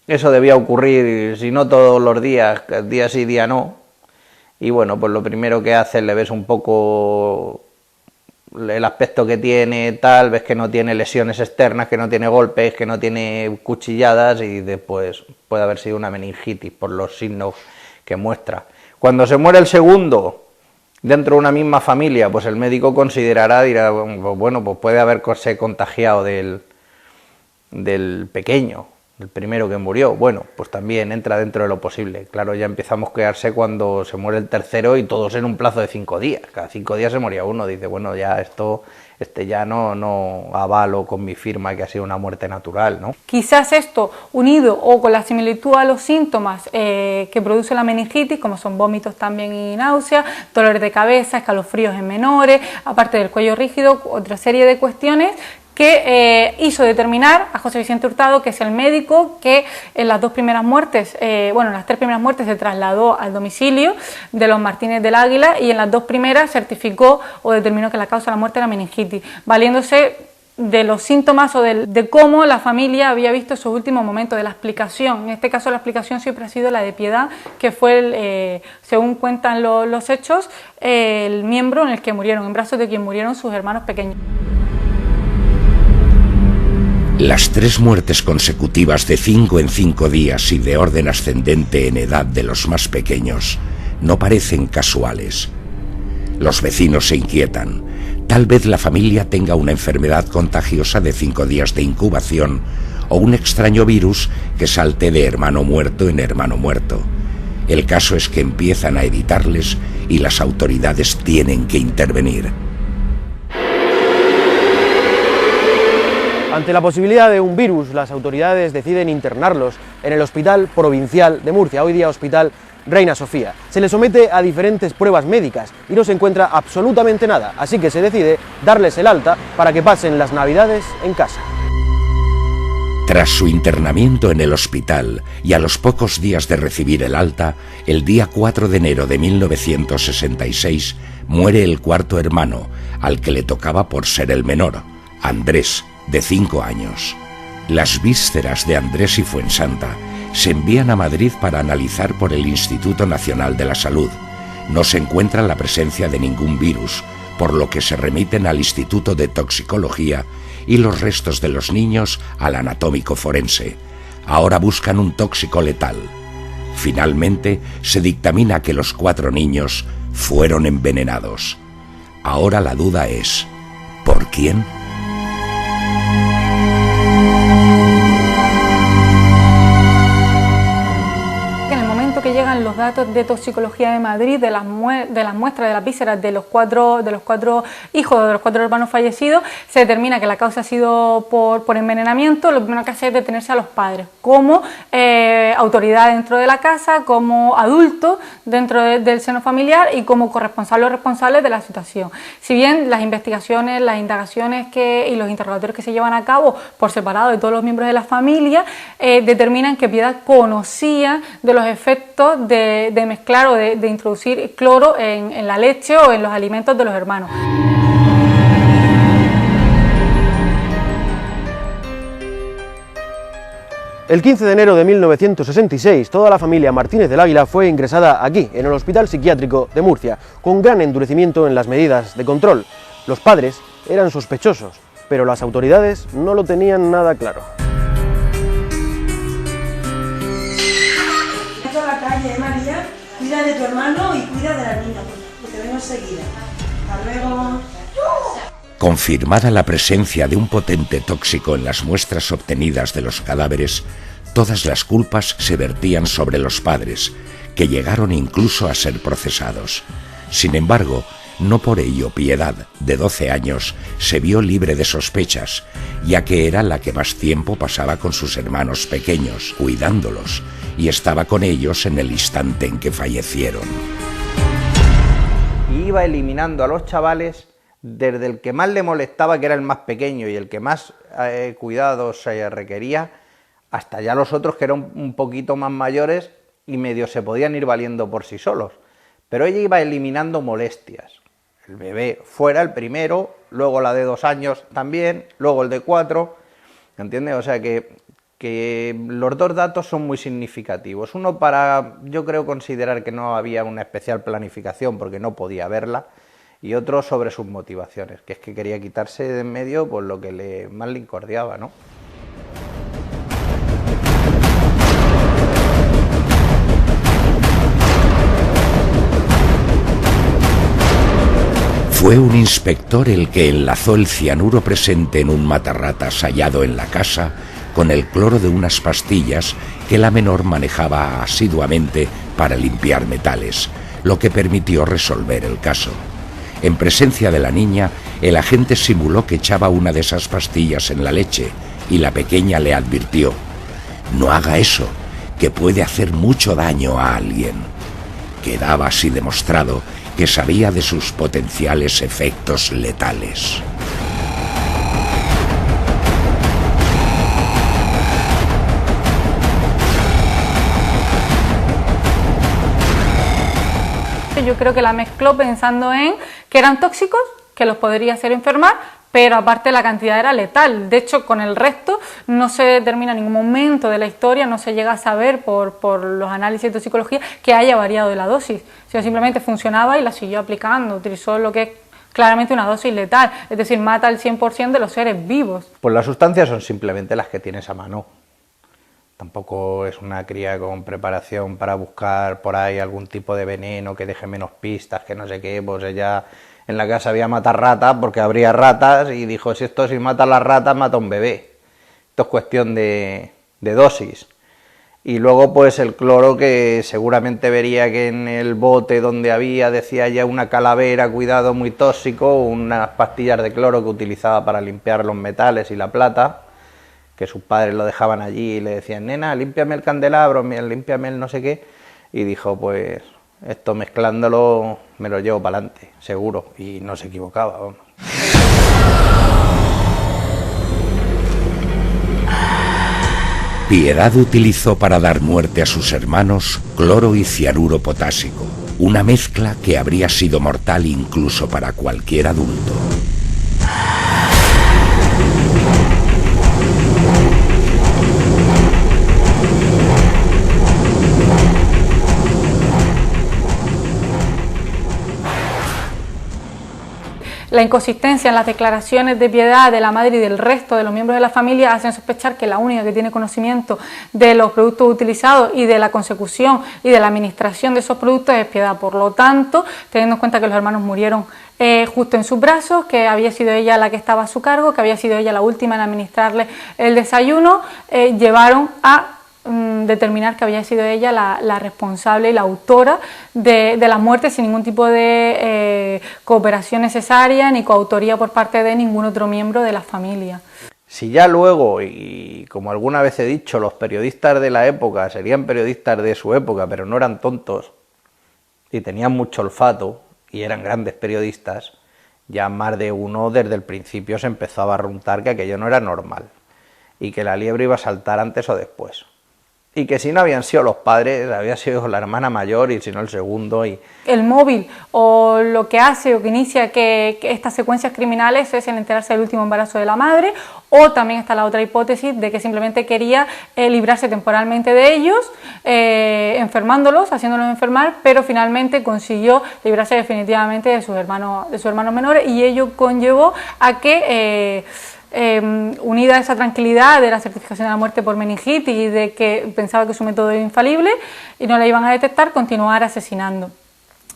Eso debía ocurrir, si no todos los días, día sí, día no. Y bueno, pues lo primero que hace, le ves un poco el aspecto que tiene, tal, ves que no tiene lesiones externas, que no tiene golpes, que no tiene cuchilladas, y después puede haber sido una meningitis por los signos que muestra. Cuando se muere el segundo, dentro de una misma familia, pues el médico considerará, dirá, bueno, pues puede haberse contagiado del pequeño, el primero que murió. Bueno, pues también entra dentro de lo posible. Claro, ya empezamos a quedarse cuando se muere el tercero y todos en un plazo de 5 días. Cada 5 días se moría uno. Dice, bueno, ya esto, ya no avalo con mi firma que ha sido una muerte natural, ¿no? Quizás esto, unido o con la similitud a los síntomas que produce la meningitis, como son vómitos también y náuseas, dolores de cabeza, escalofríos en menores, aparte del cuello rígido, otra serie de cuestiones que hizo determinar a José Vicente Hurtado, que es el médico que en las 2 primeras muertes, en las 3 primeras muertes se trasladó al domicilio de los Martínez del Águila, y en las 2 primeras certificó o determinó que la causa de la muerte era meningitis, valiéndose de los síntomas o de cómo la familia había visto esos últimos momentos, de la explicación. En este caso la explicación siempre ha sido la de Piedad, que fue, según cuentan los hechos, el miembro en el que murieron, en brazos de quien murieron sus hermanos pequeños. Las 3 muertes consecutivas de 5 en 5 días y de orden ascendente en edad de los más pequeños no parecen casuales. Los vecinos se inquietan. Tal vez la familia tenga una enfermedad contagiosa de 5 días de incubación o un extraño virus que salte de hermano muerto en hermano muerto. El caso es que empiezan a evitarles y las autoridades tienen que intervenir. Ante la posibilidad de un virus, las autoridades deciden internarlos en el Hospital Provincial de Murcia, hoy día Hospital Reina Sofía. Se les somete a diferentes pruebas médicas y no se encuentra absolutamente nada, así que se decide darles el alta para que pasen las Navidades en casa. Tras su internamiento en el hospital y a los pocos días de recibir el alta, el día 4 de enero de 1966 muere el cuarto hermano, al que le tocaba por ser el menor, Andrés, de 5 años. Las vísceras de Andrés y Fuensanta se envían a Madrid para analizar por el Instituto Nacional de la Salud. No se encuentra la presencia de ningún virus, por lo que se remiten al Instituto de Toxicología y los restos de los niños al anatómico forense. Ahora buscan un tóxico letal. Finalmente, se dictamina que los 4 niños fueron envenenados. Ahora la duda es, ¿por quién? Que llegan los datos de toxicología de Madrid de las muestras de las vísceras de los cuatro hijos de los 4 hermanos fallecidos, se determina que la causa ha sido por envenenamiento. Lo primero que hace es detenerse a los padres como autoridad dentro de la casa, como adulto dentro del seno familiar y como corresponsables o responsables de la situación. Si bien las investigaciones, las indagaciones y los interrogatorios que se llevan a cabo por separado de todos los miembros de la familia determinan que Piedad conocía de los efectos de mezclar o de introducir cloro en la leche o en los alimentos de los hermanos. El 15 de enero de 1966, toda la familia Martínez del Águila fue ingresada aquí, en el Hospital Psiquiátrico de Murcia, con gran endurecimiento en las medidas de control. Los padres eran sospechosos, pero las autoridades no lo tenían nada claro. María, cuida de tu hermano y cuida de la niña, que te vengo enseguida. Hasta luego. Confirmada la presencia de un potente tóxico en las muestras obtenidas de los cadáveres, todas las culpas se vertían sobre los padres, que llegaron incluso a ser procesados. Sin embargo, no por ello Piedad, de 12 años, se vio libre de sospechas, ya que era la que más tiempo pasaba con sus hermanos pequeños, cuidándolos, y estaba con ellos en el instante en que fallecieron. Y iba eliminando a los chavales desde el que más le molestaba, que era el más pequeño y el que más cuidados requería, hasta ya los otros que eran un poquito más mayores y medio se podían ir valiendo por sí solos. Pero ella iba eliminando molestias. El bebé fuera, el primero, luego la de 2 años también, luego el de 4, ¿entiendes? O sea que los 2 datos son muy significativos. Uno para, yo creo, considerar que no había una especial planificación porque no podía verla, y otro sobre sus motivaciones, que es que quería quitarse de en medio por lo que más le incordiaba, ¿no? Fue un inspector el que enlazó el cianuro presente en un matarratas hallado en la casa con el cloro de unas pastillas que la menor manejaba asiduamente para limpiar metales, lo que permitió resolver el caso. En presencia de la niña, el agente simuló que echaba una de esas pastillas en la leche y la pequeña le advirtió: «No haga eso, que puede hacer mucho daño a alguien». Quedaba así demostrado que sabía de sus potenciales efectos letales. Yo creo que la mezcló pensando en que eran tóxicos, que los podría hacer enfermar, pero aparte la cantidad era letal. De hecho, con el resto no se determina en ningún momento de la historia, no se llega a saber por los análisis de toxicología que haya variado de la dosis, sino simplemente funcionaba y la siguió aplicando, utilizó lo que es claramente una dosis letal, es decir, mata al 100% de los seres vivos. Pues las sustancias son simplemente las que tienes a mano. Tampoco es una cría con preparación para buscar por ahí algún tipo de veneno que deje menos pistas, que no sé qué. Pues ella en la casa había matar ratas porque habría ratas y dijo: si mata a las ratas, mata a un bebé. Esto es cuestión de dosis. Y luego pues el cloro, que seguramente vería que en el bote donde había, decía ya una calavera, cuidado, muy tóxico, unas pastillas de cloro que utilizaba para limpiar los metales y la plata, que sus padres lo dejaban allí y le decían: nena, límpiame el candelabro, límpiame el no sé qué, y dijo: pues esto mezclándolo me lo llevo para adelante, seguro, y no se equivocaba, vamos. Piedad utilizó para dar muerte a sus hermanos cloro y cianuro potásico. Una mezcla que habría sido mortal incluso para cualquier adulto. La inconsistencia en las declaraciones de Piedad, de la madre y del resto de los miembros de la familia hacen sospechar que la única que tiene conocimiento de los productos utilizados y de la consecución y de la administración de esos productos es Piedad. Por lo tanto, teniendo en cuenta que los hermanos murieron justo en sus brazos, que había sido ella la que estaba a su cargo, que había sido ella la última en administrarle el desayuno, llevaron a determinar que había sido ella la responsable y la autora de la muerte, sin ningún tipo de cooperación necesaria ni coautoría por parte de ningún otro miembro de la familia. Si ya luego, y como alguna vez he dicho, los periodistas de la época serían periodistas de su época, pero no eran tontos y tenían mucho olfato y eran grandes periodistas, ya más de uno desde el principio se empezó a barruntar que aquello no era normal y que la liebre iba a saltar antes o después. Y que si no habían sido los padres, había sido la hermana mayor y si no el segundo. El móvil o lo que hace o que inicia que estas secuencias criminales es el enterarse del último embarazo de la madre, o también está la otra hipótesis de que simplemente quería librarse temporalmente de ellos, enfermándolos, haciéndolos enfermar, pero finalmente consiguió librarse definitivamente de sus hermanos menores, y ello conllevó a que unida a esa tranquilidad de la certificación de la muerte por meningitis y de que pensaba que su método era infalible y no la iban a detectar, continuar asesinando.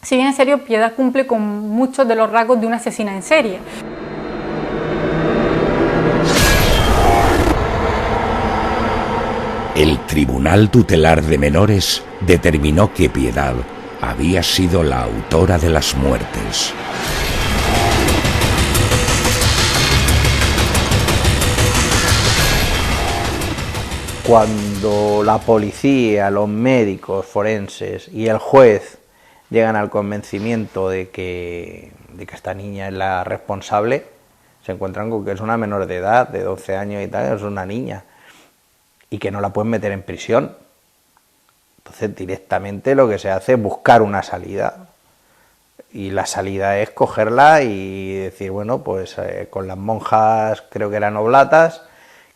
Si bien en serio, Piedad cumple con muchos de los rasgos de una asesina en serie. El Tribunal Tutelar de Menores determinó que Piedad había sido la autora de las muertes. Cuando la policía, los médicos forenses y el juez llegan al convencimiento de que esta niña es la responsable, se encuentran con que es una menor de edad, de 12 años y tal, es una niña, y que no la pueden meter en prisión. Entonces directamente lo que se hace es buscar una salida, y la salida es cogerla y decir, bueno, pues con las monjas, creo que eran oblatas,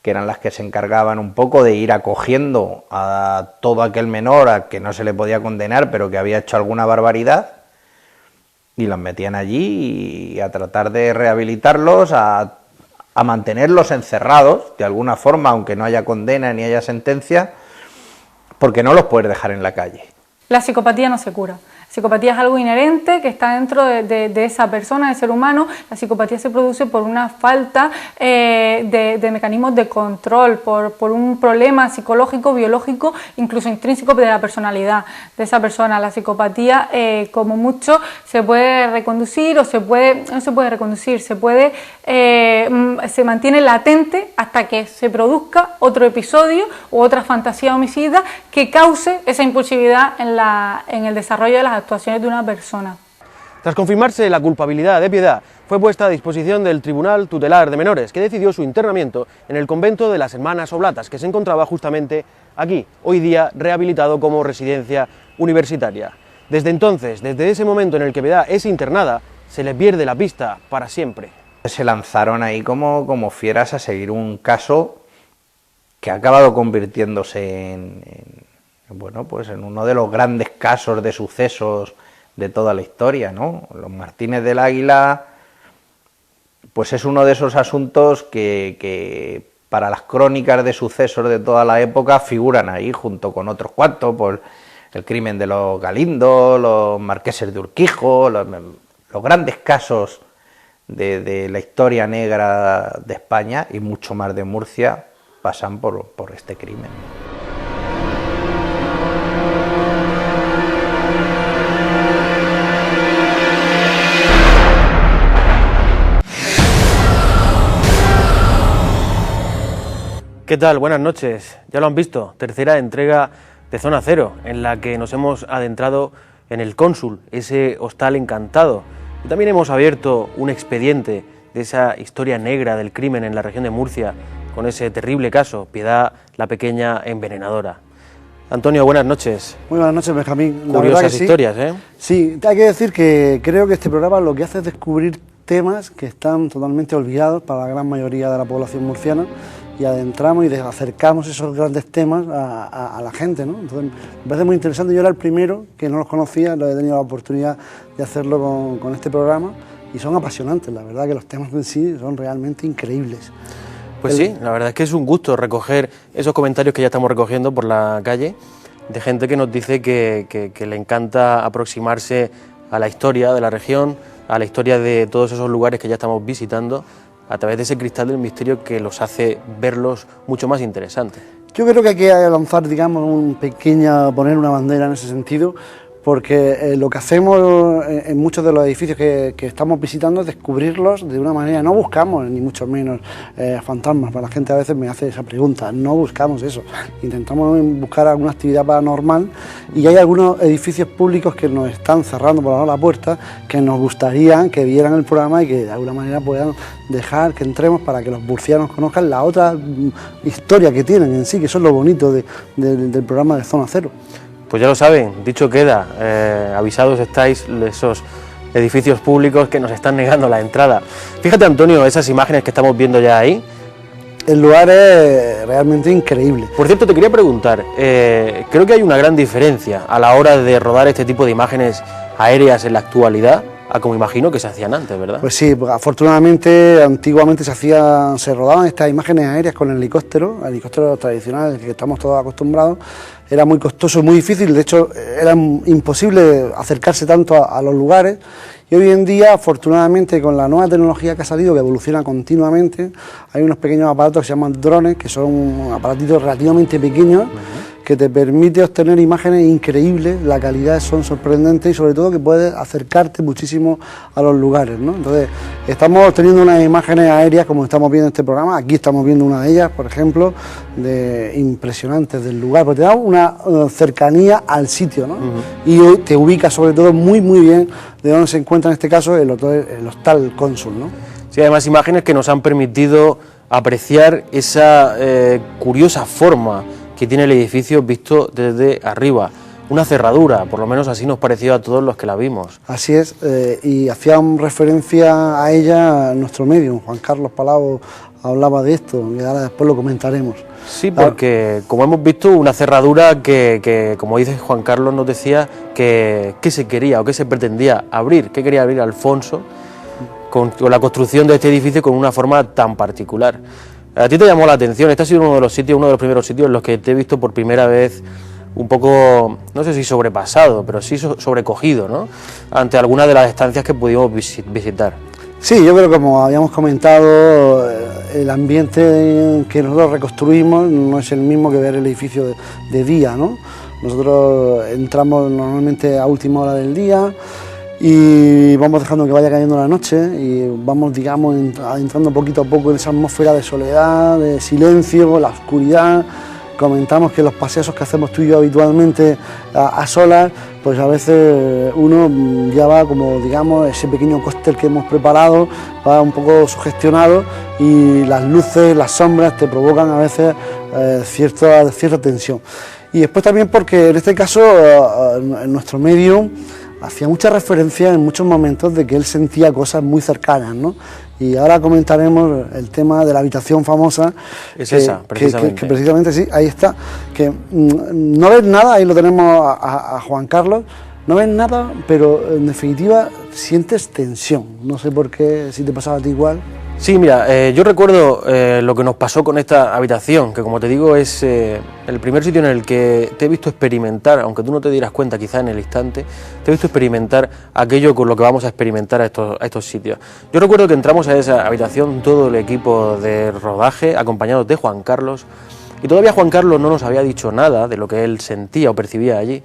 que eran las que se encargaban un poco de ir acogiendo a todo aquel menor a que no se le podía condenar, pero que había hecho alguna barbaridad, y los metían allí y a tratar de rehabilitarlos, a mantenerlos encerrados de alguna forma, aunque no haya condena ni haya sentencia, porque no los puedes dejar en la calle. La psicopatía no se cura. La psicopatía es algo inherente que está dentro de esa persona, del ser humano. La psicopatía se produce por una falta de mecanismos de control, por un problema psicológico, biológico, incluso intrínseco de la personalidad de esa persona. La psicopatía, como mucho, se puede reconducir o no se puede reconducir, se mantiene latente hasta que se produzca otro episodio u otra fantasía homicida que cause esa impulsividad en el desarrollo de las actuaciones de una persona. Tras confirmarse la culpabilidad de Piedad, fue puesta a disposición del Tribunal Tutelar de Menores, que decidió su internamiento en el convento de las Hermanas Oblatas, que se encontraba justamente aquí, hoy día rehabilitado como residencia universitaria. Desde entonces, desde ese momento en el que Piedad es internada, se le pierde la pista para siempre. Se lanzaron ahí como fieras a seguir un caso que ha acabado convirtiéndose bueno, pues en uno de los grandes casos de sucesos de toda la historia, ¿no? Los Martínez del Águila, pues es uno de esos asuntos que para las crónicas de sucesos de toda la época figuran ahí, junto con otros cuantos, por el crimen de los Galindo, los marqueses de Urquijo, los grandes casos de la historia negra de España, y mucho más de Murcia, pasan por este crimen. ¿Qué tal? Buenas noches. Ya lo han visto, tercera entrega de Zona Cero, en la que nos hemos adentrado en el Cónsul, ese hostal encantado. Y también hemos abierto un expediente de esa historia negra del crimen en la región de Murcia, con ese terrible caso, Piedad la Pequeña Envenenadora. Antonio, buenas noches. Muy buenas noches, Benjamín. Curiosas historias, ¿eh? Sí, hay que decir que creo que este programa lo que hace es descubrir temas que están totalmente olvidados para la gran mayoría de la población murciana y adentramos y acercamos esos grandes temas a la gente, ¿no? Entonces, me parece muy interesante. Yo era el primero que no los conocía, lo he tenido la oportunidad de hacerlo con este programa y son apasionantes, la verdad que los temas en sí son realmente increíbles. Pues sí, la verdad es que es un gusto recoger esos comentarios que ya estamos recogiendo por la calle, de gente que nos dice que le encanta aproximarse a la historia de la región, a la historia de todos esos lugares que ya estamos visitando, a través de ese cristal del misterio que los hace verlos mucho más interesantes. Yo creo que hay que lanzar, digamos, poner una bandera en ese sentido, porque lo que hacemos en muchos de los edificios que estamos visitando es descubrirlos de una manera, no buscamos ni mucho menos fantasmas, para la gente a veces me hace esa pregunta, no buscamos eso, intentamos buscar alguna actividad paranormal y hay algunos edificios públicos que nos están cerrando por ahora la puerta, que nos gustaría que vieran el programa y que de alguna manera puedan dejar que entremos para que los murcianos conozcan la otra historia que tienen en sí, que eso es lo bonito del programa de Zona Cero. Pues ya lo saben, dicho queda, avisados estáis esos edificios públicos que nos están negando la entrada. Fíjate, Antonio, esas imágenes que estamos viendo ya ahí. El lugar es realmente increíble. Por cierto, te quería preguntar, creo que hay una gran diferencia a la hora de rodar este tipo de imágenes aéreas en la actualidad, a como imagino que se hacían antes, ¿verdad? Pues sí, afortunadamente, antiguamente se rodaban estas imágenes aéreas con helicópteros tradicionales que estamos todos acostumbrados. Era muy costoso, muy difícil, de hecho era imposible acercarse tanto a los lugares y hoy en día, afortunadamente, con la nueva tecnología que ha salido, que evoluciona continuamente, hay unos pequeños aparatos que se llaman drones, que son aparatitos relativamente pequeños, que te permite obtener imágenes increíbles, la calidad son sorprendentes y sobre todo que puedes acercarte muchísimo a los lugares, ¿no? Entonces, estamos obteniendo unas imágenes aéreas como estamos viendo en este programa, aquí estamos viendo una de ellas, por ejemplo, impresionantes del lugar, porque te da una cercanía al sitio, ¿no? Y te ubica sobre todo muy bien de dónde se encuentra en este caso el Hostal Cónsul, ¿no? Sí, además imágenes que nos han permitido apreciar esa curiosa forma que tiene el edificio visto desde arriba, una cerradura, por lo menos así nos pareció a todos los que la vimos. Así es, y hacía referencia a ella nuestro medium, Juan Carlos Palau, hablaba de esto, y ahora después lo comentaremos. Sí, porque como hemos visto, una cerradura que como dice Juan Carlos, nos decía que se quería o que se pretendía abrir, que quería abrir Alfonso con la construcción de este edificio con una forma tan particular. A ti te llamó la atención, este ha sido uno de los primeros sitios en los que te he visto por primera vez un poco, no sé si sobrepasado, pero sí sobrecogido, ¿no?, ante algunas de las estancias que pudimos visitar. Sí, yo creo que como habíamos comentado, el ambiente que nosotros reconstruimos no es el mismo que ver el edificio de día, ¿no? Nosotros entramos normalmente a última hora del día y vamos dejando que vaya cayendo la noche y vamos, digamos, entrando poquito a poco en esa atmósfera de soledad, de silencio, la oscuridad. Comentamos que los paseos que hacemos tú y yo habitualmente a solas, pues a veces uno ya va como, digamos, ese pequeño cóctel que hemos preparado, va un poco sugestionado y las luces, las sombras te provocan a veces cierta tensión. Y después también porque en este caso en nuestro medio hacía mucha referencia en muchos momentos de que él sentía cosas muy cercanas, ¿no? Y ahora comentaremos el tema de la habitación famosa. Precisamente. Que precisamente sí, ahí está. Que no ves nada, ahí lo tenemos a Juan Carlos, no ves nada, pero en definitiva sientes tensión. No sé por qué, si te pasaba a ti igual. Sí, mira, yo recuerdo lo que nos pasó con esta habitación, que como te digo es el primer sitio en el que te he visto experimentar, aunque tú no te dieras cuenta quizá en el instante, te he visto experimentar aquello con lo que vamos a experimentar a estos sitios. Yo recuerdo que entramos a esa habitación todo el equipo de rodaje, acompañados de Juan Carlos, y todavía Juan Carlos no nos había dicho nada de lo que él sentía o percibía allí,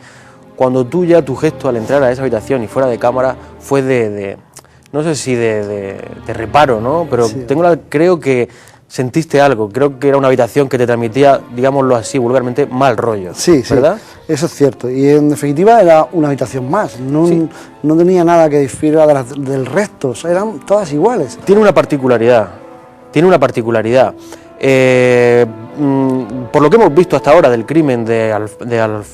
cuando tú ya tu gesto al entrar a esa habitación y fuera de cámara fue no sé si de reparo, ¿no? Pero sí. Creo que sentiste algo, creo que era una habitación que te transmitía, digámoslo así, vulgarmente, mal rollo, sí, ¿verdad? Sí, eso es cierto, y en definitiva era una habitación más, no tenía nada que diferir del resto, o sea, eran todas iguales. Tiene una particularidad, Por lo que hemos visto hasta ahora del crimen de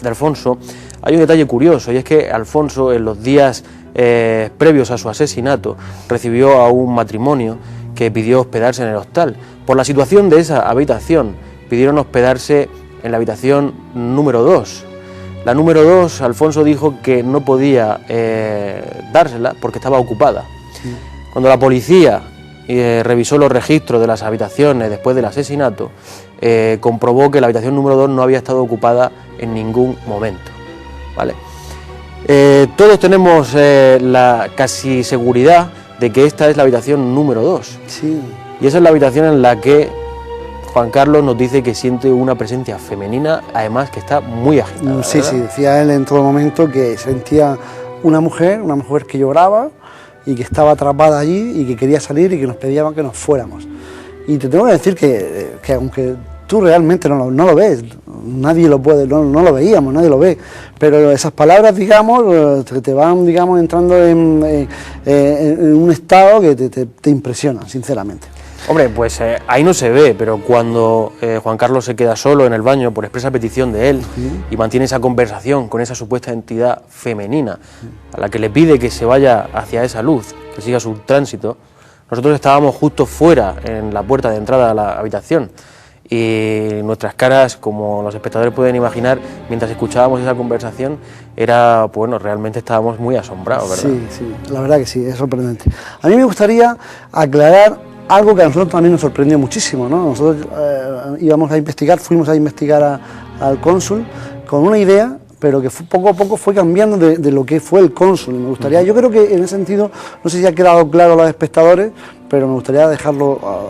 Alfonso, hay un detalle curioso, y es que Alfonso, en los días previos a su asesinato, recibió a un matrimonio que pidió hospedarse en el hostal. Por la situación de esa habitación, pidieron hospedarse en la habitación número 2. La número 2, Alfonso dijo que no podía dársela porque estaba ocupada. Cuando la policía revisó los registros de las habitaciones después del asesinato, comprobó que la habitación número 2 no había estado ocupada en ningún momento, ¿vale? Todos tenemos la casi seguridad de que esta es la habitación número 2. Sí. Y esa es la habitación en la que Juan Carlos nos dice que siente una presencia femenina, además que está muy agitada. Sí, ¿verdad? sí, decía él en todo momento que sentía una mujer que lloraba y que estaba atrapada allí y que quería salir y que nos pedía que nos fuéramos. Y te tengo que decir que aunque tú realmente no lo ves, nadie lo puede, no lo veíamos, nadie lo ve, pero esas palabras, digamos, te van, digamos, entrando en un estado que te impresiona, sinceramente. Hombre, pues ahí no se ve, pero cuando Juan Carlos se queda solo en el baño por expresa petición de él y mantiene esa conversación con esa supuesta entidad femenina a la que le pide que se vaya hacia esa luz, que siga su tránsito, nosotros estábamos justo fuera, en la puerta de entrada a la habitación, y nuestras caras, como los espectadores pueden imaginar, mientras escuchábamos esa conversación, era, bueno, realmente estábamos muy asombrados, ¿verdad? Sí, sí, la verdad que sí, es sorprendente. A mí me gustaría aclarar algo que a nosotros también nos sorprendió muchísimo, ¿no? Nosotros fuimos a investigar al cónsul con una idea, pero que poco a poco fue cambiando de lo que fue el cónsul. Me gustaría, yo creo que en ese sentido, no sé si ha quedado claro a los espectadores, pero me gustaría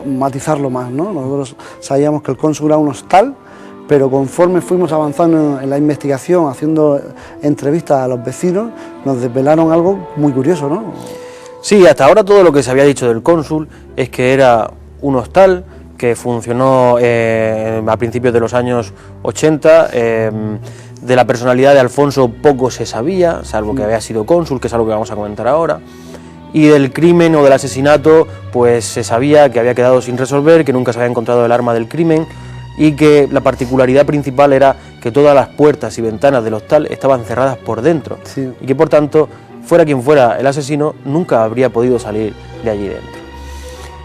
matizarlo más, ¿no? Nosotros sabíamos que el cónsul era un hostal, pero conforme fuimos avanzando en la investigación, haciendo entrevistas a los vecinos, nos desvelaron algo muy curioso, ¿no? Sí, hasta ahora todo lo que se había dicho del cónsul es que era un hostal que funcionó a principios de los años 80. De la personalidad de Alfonso poco se sabía, salvo que había sido cónsul, que es algo que vamos a comentar ahora. Y del crimen o del asesinato, pues se sabía que había quedado sin resolver, que nunca se había encontrado el arma del crimen y que la particularidad principal era que todas las puertas y ventanas del hostal estaban cerradas por dentro, sí, y que por tanto, fuera quien fuera el asesino, nunca habría podido salir de allí dentro.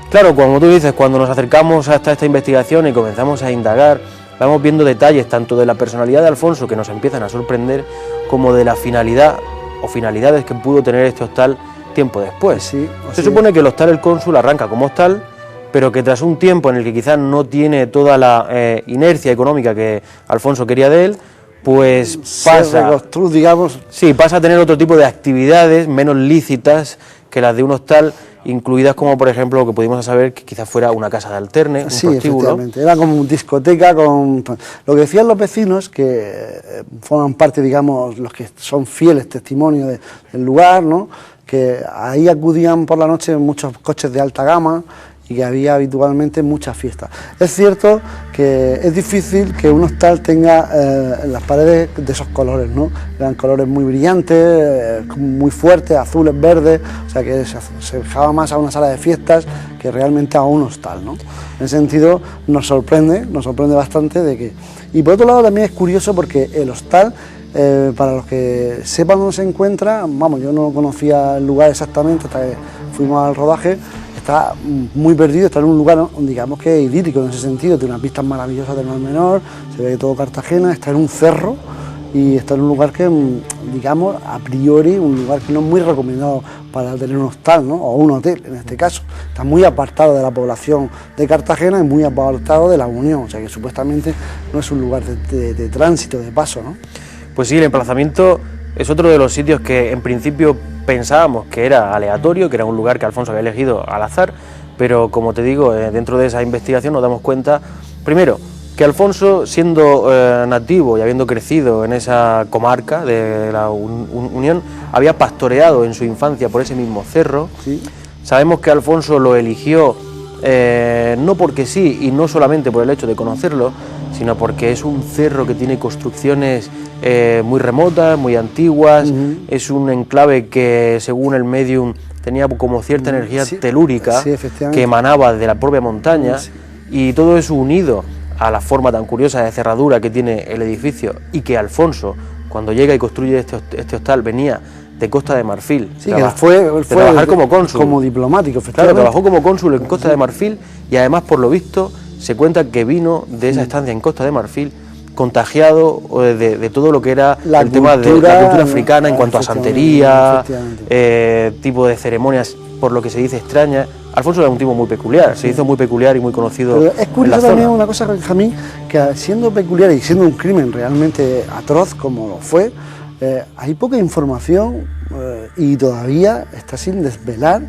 Claro, como tú dices, cuando nos acercamos hasta esta investigación y comenzamos a indagar, vamos viendo detalles tanto de la personalidad de Alfonso que nos empiezan a sorprender, como de la finalidad o finalidades que pudo tener este hostal tiempo después. Sí, se supone que el hostal El Cónsul arranca como hostal, pero que tras un tiempo en el que quizás no tiene toda la inercia económica que Alfonso quería de él, pues pasa a tener otro tipo de actividades menos lícitas que las de un hostal, incluidas como por ejemplo lo que pudimos saber que quizás fuera una casa de alterne, un prostíbulo. Efectivamente, era como una discoteca con... Lo que decían los vecinos, que forman parte, digamos, los que son fieles testimonios del lugar, ¿no?, que ahí acudían por la noche muchos coches de alta gama y que había habitualmente muchas fiestas. Es cierto que es difícil que un hostal tenga las paredes de esos colores, ¿no? Eran colores muy brillantes, muy fuertes, azules, verdes, o sea que se dejaba más a una sala de fiestas que realmente a un hostal, ¿no? En ese sentido nos sorprende bastante de que... Y por otro lado también es curioso porque el hostal, para los que sepan dónde se encuentra, vamos, yo no conocía el lugar exactamente hasta que fuimos al rodaje. Está muy perdido, está en un lugar, digamos que idílico en ese sentido, tiene unas vistas maravillosas del Mar Menor, se ve todo Cartagena, está en un cerro y está en un lugar que, digamos, a priori, un lugar que no es muy recomendado para tener un hostal, ¿no?, o un hotel en este caso. Está muy apartado de la población de Cartagena y muy apartado de la Unión, o sea que supuestamente no es un lugar de tránsito, de paso, ¿no? Pues sí, el emplazamiento es otro de los sitios que en principio pensábamos que era aleatorio, que era un lugar que Alfonso había elegido al azar, pero como te digo, dentro de esa investigación nos damos cuenta, primero, que Alfonso, siendo nativo y habiendo crecido en esa comarca de la Unión, había pastoreado en su infancia por ese mismo cerro. Sí. Sabemos que Alfonso lo eligió no porque sí y no solamente por el hecho de conocerlo, sino porque es un cerro que tiene construcciones muy remotas, muy antiguas, es un enclave que según el medium tenía como cierta energía telúrica que emanaba de la propia montaña, y todo eso unido a la forma tan curiosa de cerradura que tiene el edificio, y que Alfonso, cuando llega y construye este hostal, venía de Costa de Marfil, sí, que fue trabajar como cónsul, como diplomático, claro, trabajó como cónsul en Costa de Marfil, y además, por lo visto, se cuenta que vino de esa estancia en Costa de Marfil contagiado de todo lo que era el tema de la cultura africana en cuanto a santería, tipo de ceremonias, por lo que se dice extrañas. Alfonso era un tipo muy peculiar, se hizo muy peculiar y muy conocido. Pero es curioso también una cosa, Benjamín, que siendo peculiar y siendo un crimen realmente atroz como lo fue, hay poca información y todavía está sin desvelar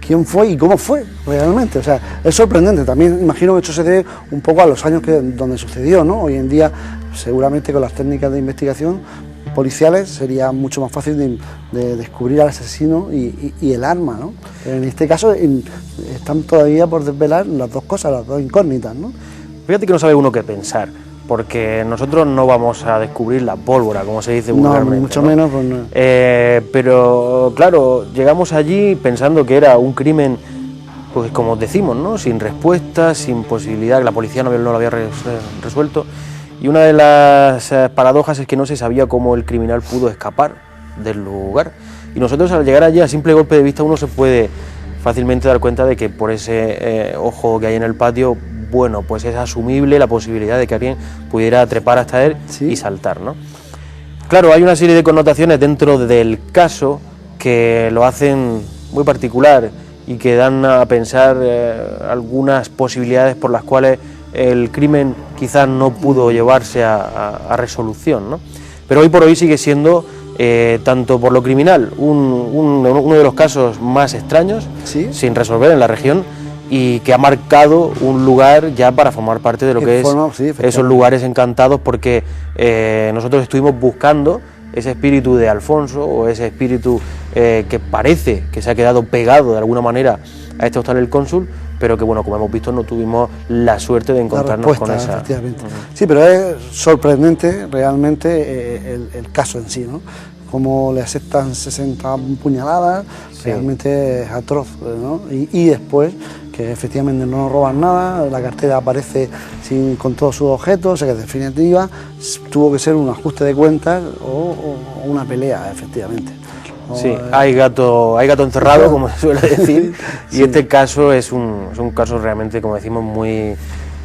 quién fue y cómo fue realmente. O sea, es sorprendente. También imagino que esto se debe un poco a los años donde sucedió, ¿no? Hoy en día, seguramente con las técnicas de investigación policiales sería mucho más fácil de descubrir al asesino y el arma, ¿no? Pero en este caso están todavía por desvelar las dos cosas, las dos incógnitas, ¿no? Fíjate que no sabe uno qué pensar, porque nosotros no vamos a descubrir la pólvora, como se dice vulgarmente. No, mucho menos. Pues no. Pero claro, llegamos allí pensando que era un crimen, pues como decimos, ¿no? Sin respuesta, sin posibilidad, que la policía no lo había resuelto. Y una de las paradojas es que no se sabía cómo el criminal pudo escapar del lugar. Y nosotros, al llegar allí, a simple golpe de vista, uno se puede fácilmente dar cuenta de que por ese ojo que hay en el patio, bueno, pues es asumible la posibilidad de que alguien pudiera trepar hasta él y saltar, ¿no? Claro, hay una serie de connotaciones dentro del caso que lo hacen muy particular y que dan a pensar algunas posibilidades por las cuales el crimen quizás no pudo llevarse a resolución, ¿no? Pero hoy por hoy sigue siendo, tanto por lo criminal, uno de los casos más extraños, sin resolver en la región, y que ha marcado un lugar ya para formar parte de lo que es esos lugares encantados, porque nosotros estuvimos buscando ese espíritu de Alfonso, o ese espíritu que parece que se ha quedado pegado de alguna manera a este hostal El Cónsul, pero que, bueno, como hemos visto, no tuvimos la suerte de encontrarnos con esa. Efectivamente. Sí, pero es sorprendente realmente el caso en sí, ¿no? Cómo le aceptan 60 puñaladas, realmente es atroz, ¿no? Y después, que efectivamente no roban nada, la cartera aparece con todos sus objetos, o sea que en definitiva tuvo que ser un ajuste de cuentas o una pelea, efectivamente. Sí, hay gato encerrado, como se suele decir, y este caso es un caso realmente, como decimos, muy,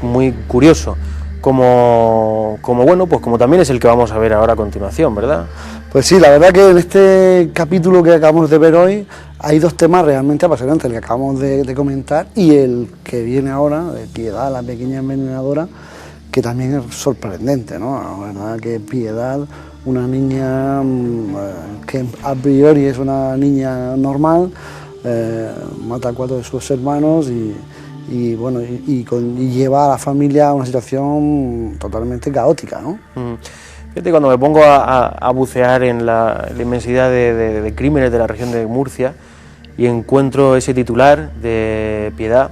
muy curioso, como bueno, pues como también es el que vamos a ver ahora a continuación, ¿verdad? Pues sí, la verdad que en este capítulo que acabamos de ver hoy hay dos temas realmente apasionantes, el que acabamos de comentar y el que viene ahora, de Piedad, la pequeña envenenadora, que también es sorprendente, ¿no? La verdad que Piedad, una niña que a priori es una niña normal, mata a 4 de sus hermanos y lleva a la familia a una situación totalmente caótica, ¿no? Fíjate, cuando me pongo a bucear en la inmensidad de crímenes de la región de Murcia y encuentro ese titular de Piedad,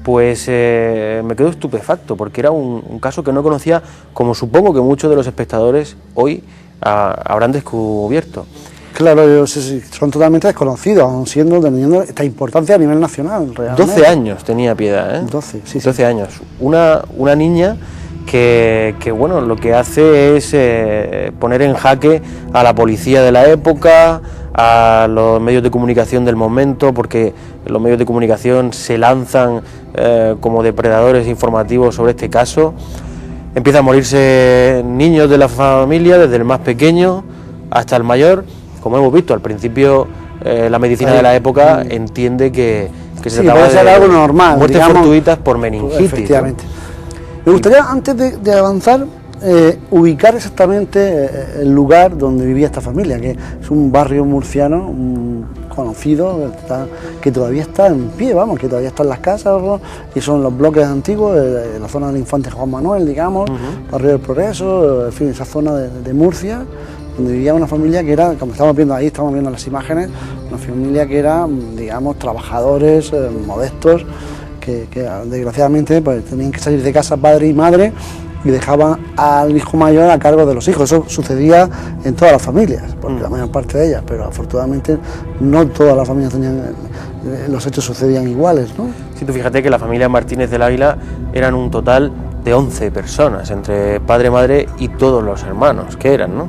pues me quedo estupefacto, porque era un caso que no conocía, como supongo que muchos de los espectadores hoy habrán descubierto. Claro, son totalmente desconocidos, aun teniendo esta importancia a nivel nacional, realmente. 12 años tenía Piedad, ¿eh? 12 años. Una niña que bueno, lo que hace es poner en jaque a la policía de la época, a los medios de comunicación del momento, porque los medios de comunicación se lanzan como depredadores informativos sobre este caso. Empiezan a morirse niños de la familia, desde el más pequeño hasta el mayor. Como hemos visto, al principio la medicina de la época entiende que se trataba de algo normal, muertes fortuitas por meningitis. Efectivamente. Me gustaría, antes de avanzar, ubicar exactamente el lugar donde vivía esta familia, que es un barrio murciano conocido, que todavía está en pie, vamos, que todavía están las casas, ¿no? Y son los bloques antiguos, la zona del Infante Juan Manuel, digamos, Barrio del Progreso, en fin, esa zona de Murcia, donde vivía una familia que era, como estamos viendo ahí, estamos viendo las imágenes, una familia que era, digamos, trabajadores modestos, que desgraciadamente pues tenían que salir de casa padre y madre y dejaban al hijo mayor a cargo de los hijos. Eso sucedía en todas las familias, porque la mayor parte de ellas, pero afortunadamente no todas las familias tenían, los hechos sucedían iguales, ¿no? Sí, tú fíjate que la familia Martínez del Águila eran un total de 11 personas, entre padre, madre y todos los hermanos que eran, ¿no?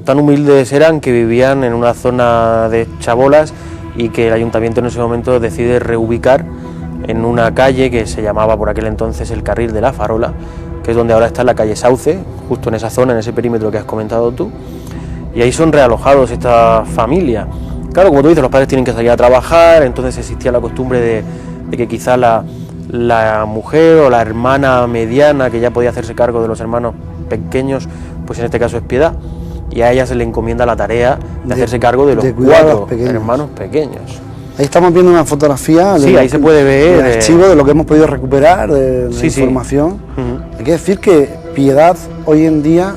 Tan humildes eran que vivían en una zona de chabolas y que el ayuntamiento en ese momento decide reubicar en una calle que se llamaba por aquel entonces el Carril de la Farola, que es donde ahora está la calle Sauce, justo en esa zona, en ese perímetro que has comentado tú, y ahí son realojados esta familia. Claro, como tú dices, los padres tienen que salir a trabajar, entonces existía la costumbre de que quizá la mujer o la hermana mediana, que ya podía hacerse cargo de los hermanos pequeños, pues en este caso es Piedad, y a ella se le encomienda la tarea de hacerse cargo de los 4 hermanos pequeños. Ahí estamos viendo una fotografía ahí se puede ver del archivo de lo que hemos podido recuperar de la información. Hay que decir que Piedad hoy en día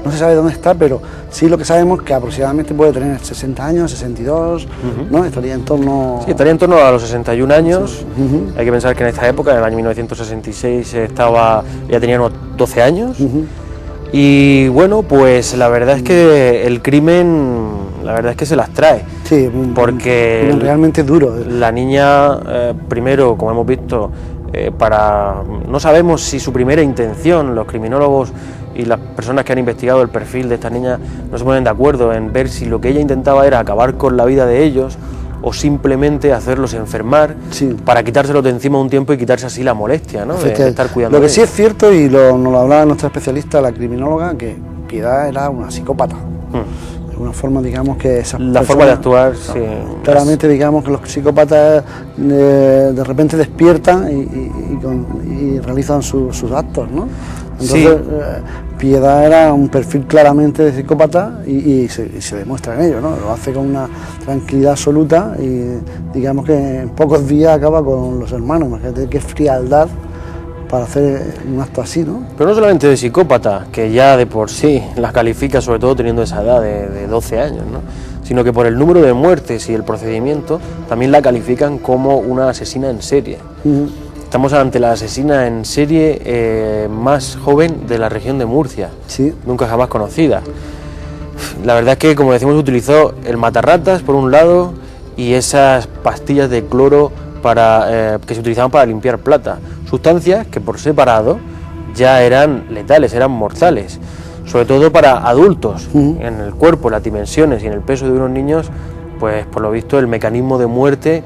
no se sabe dónde está, pero sí lo que sabemos que aproximadamente puede tener 60 años, 62, ¿no? Estaría en torno... Sí, estaría en torno a los 61 años. Hay que pensar que en esta época, en el año 1966, ya tenía unos 12 años. Y bueno, pues la verdad es que el crimen, la verdad es que se las trae. Sí, porque realmente duro. La niña, primero, como hemos visto, no sabemos si su primera intención, los criminólogos y las personas que han investigado el perfil de esta niña no se ponen de acuerdo en ver si lo que ella intentaba era acabar con la vida de ellos o simplemente hacerlos enfermar para quitárselos de encima un tiempo y quitarse así la molestia, ¿no? De estar cuidando. Lo que sí es cierto, y nos lo hablaba nuestra especialista, la criminóloga, que Piedad era una psicópata. De alguna forma, digamos que esa forma de actuar, sí. Claramente, digamos que los psicópatas de repente despiertan y realizan sus actos, ¿no? Entonces, Piedad era un perfil claramente de psicópata y se demuestra en ello, ¿no? Lo hace con una tranquilidad absoluta y digamos que en pocos días acaba con los hermanos. Imagínate qué frialdad para hacer un acto así, ¿no? Pero no solamente de psicópata, que ya de por sí la califica, sobre todo teniendo esa edad de 12 años, ¿no? Sino que por el número de muertes y el procedimiento también la califican como una asesina en serie. Estamos ante la asesina en serie más joven de la región de Murcia, nunca jamás conocida. La verdad es que, como decimos, utilizó el matarratas por un lado y esas pastillas de cloro que se utilizaban para limpiar plata, sustancias que por separado ya eran letales, eran mortales, sobre todo para adultos. En el cuerpo, las dimensiones y en el peso de unos niños, pues por lo visto el mecanismo de muerte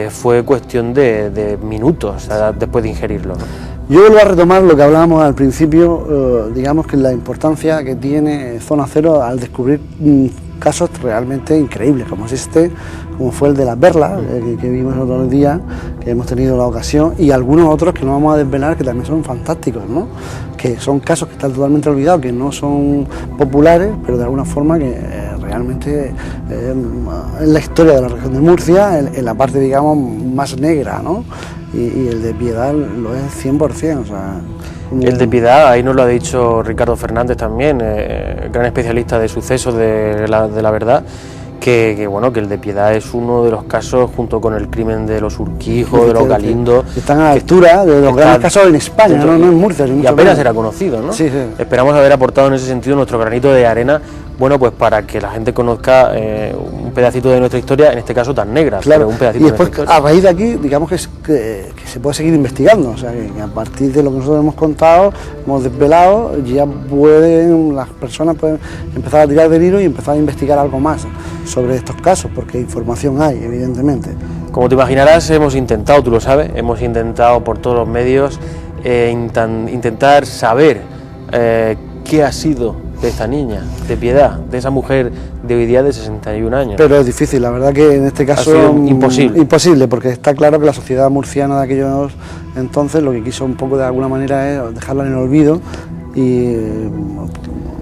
fue cuestión de minutos después de ingerirlo, ¿no? Yo vuelvo a retomar lo que hablábamos al principio, digamos que la importancia que tiene Zona Cero al descubrir casos realmente increíbles, como es como fue el de las Perlas, que vimos el otro día, que hemos tenido la ocasión, y algunos otros que no vamos a desvelar, que también son fantásticos, ¿no? Que son casos que están totalmente olvidados, que no son populares, pero de alguna forma que realmente en la historia de la región de Murcia, en la parte, digamos, más negra, ¿no? Y el de Piedad lo es 100%, o sea... El de Piedad, ahí nos lo ha dicho Ricardo Fernández también, gran especialista de sucesos de la verdad, que bueno, que el de Piedad es uno de los casos, junto con el crimen de los Urquijo, de los Galindo, están a la altura de los grandes casos en España, no en Murcia. Y apenas era conocido, ¿no? Sí. Esperamos haber aportado en ese sentido nuestro granito de arena, bueno, pues para que la gente conozca un pedacito de nuestra historia, en este caso tan negra, claro. Pero un pedacito y después, de nuestra historia. A raíz de aquí, digamos que se puede seguir investigando, o sea, que a partir de lo que nosotros hemos contado, hemos desvelado, ya las personas pueden empezar a tirar del hilo y empezar a investigar algo más sobre estos casos, porque información hay, evidentemente. Como te imaginarás, hemos intentado, tú lo sabes, hemos intentado por todos los medios intentar saber qué ha sido de esta niña, de Piedad, de esa mujer de hoy día de 61 años. Pero es difícil, la verdad que en este caso imposible, porque está claro que la sociedad murciana de aquellos entonces lo que quiso un poco de alguna manera es dejarla en el olvido y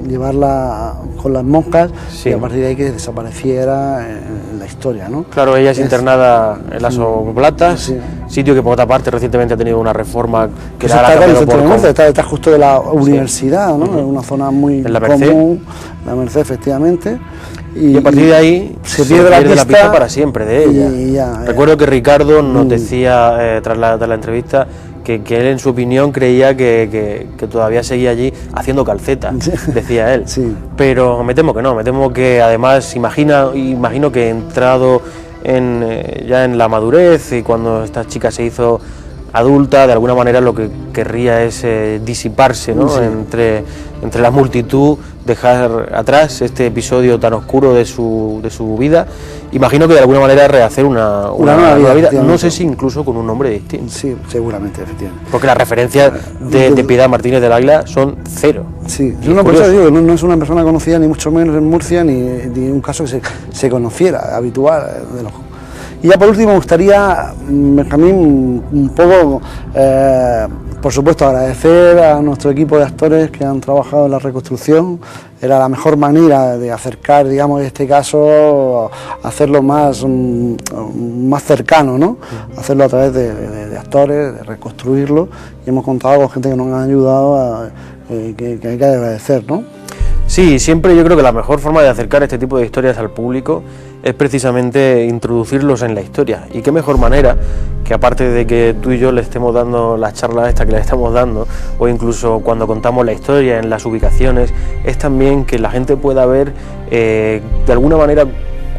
llevarla con las moscas y a partir de ahí que desapareciera en la historia, ¿no? Claro, ella es internada en las Oblatas, sitio que por otra parte recientemente ha tenido una reforma que está justo de la universidad, ¿no? Es una zona muy común, la Merced, efectivamente. Y a partir de ahí se pierde la pista para siempre de ella. Recuerdo que Ricardo nos decía tras la entrevista que él, en su opinión, creía que todavía seguía allí haciendo calceta, decía él. Pero me temo que no, me temo que además imagino que entrado ya en la madurez y cuando esta chica se hizo adulta, de alguna manera lo que querría es disiparse, ¿no? Sí. Entre la multitud, dejar atrás este episodio tan oscuro de su vida. Imagino que de alguna manera rehacer una nueva vida, no sé si incluso con un nombre distinto. Sí, seguramente, efectivamente. Porque las referencias de Piedad Martínez del Águila son cero. Sí, por eso digo, no es una persona conocida ni mucho menos en Murcia, ni un caso que se conociera, habitual de los. Y ya por último me gustaría, Benjamín, un poco, por supuesto, agradecer a nuestro equipo de actores que han trabajado en la reconstrucción. Era la mejor manera de acercar, digamos, este caso, hacerlo más cercano, ¿no? Hacerlo a través de actores, de reconstruirlo, y hemos contado con gente que nos ha ayudado, que hay que agradecer, ¿no? Sí, siempre yo creo que la mejor forma de acercar este tipo de historias al público es precisamente introducirlos en la historia. Y qué mejor manera que, aparte de que tú y yo le estemos dando las charlas estas que le estamos dando, o incluso cuando contamos la historia en las ubicaciones, es también que la gente pueda ver de alguna manera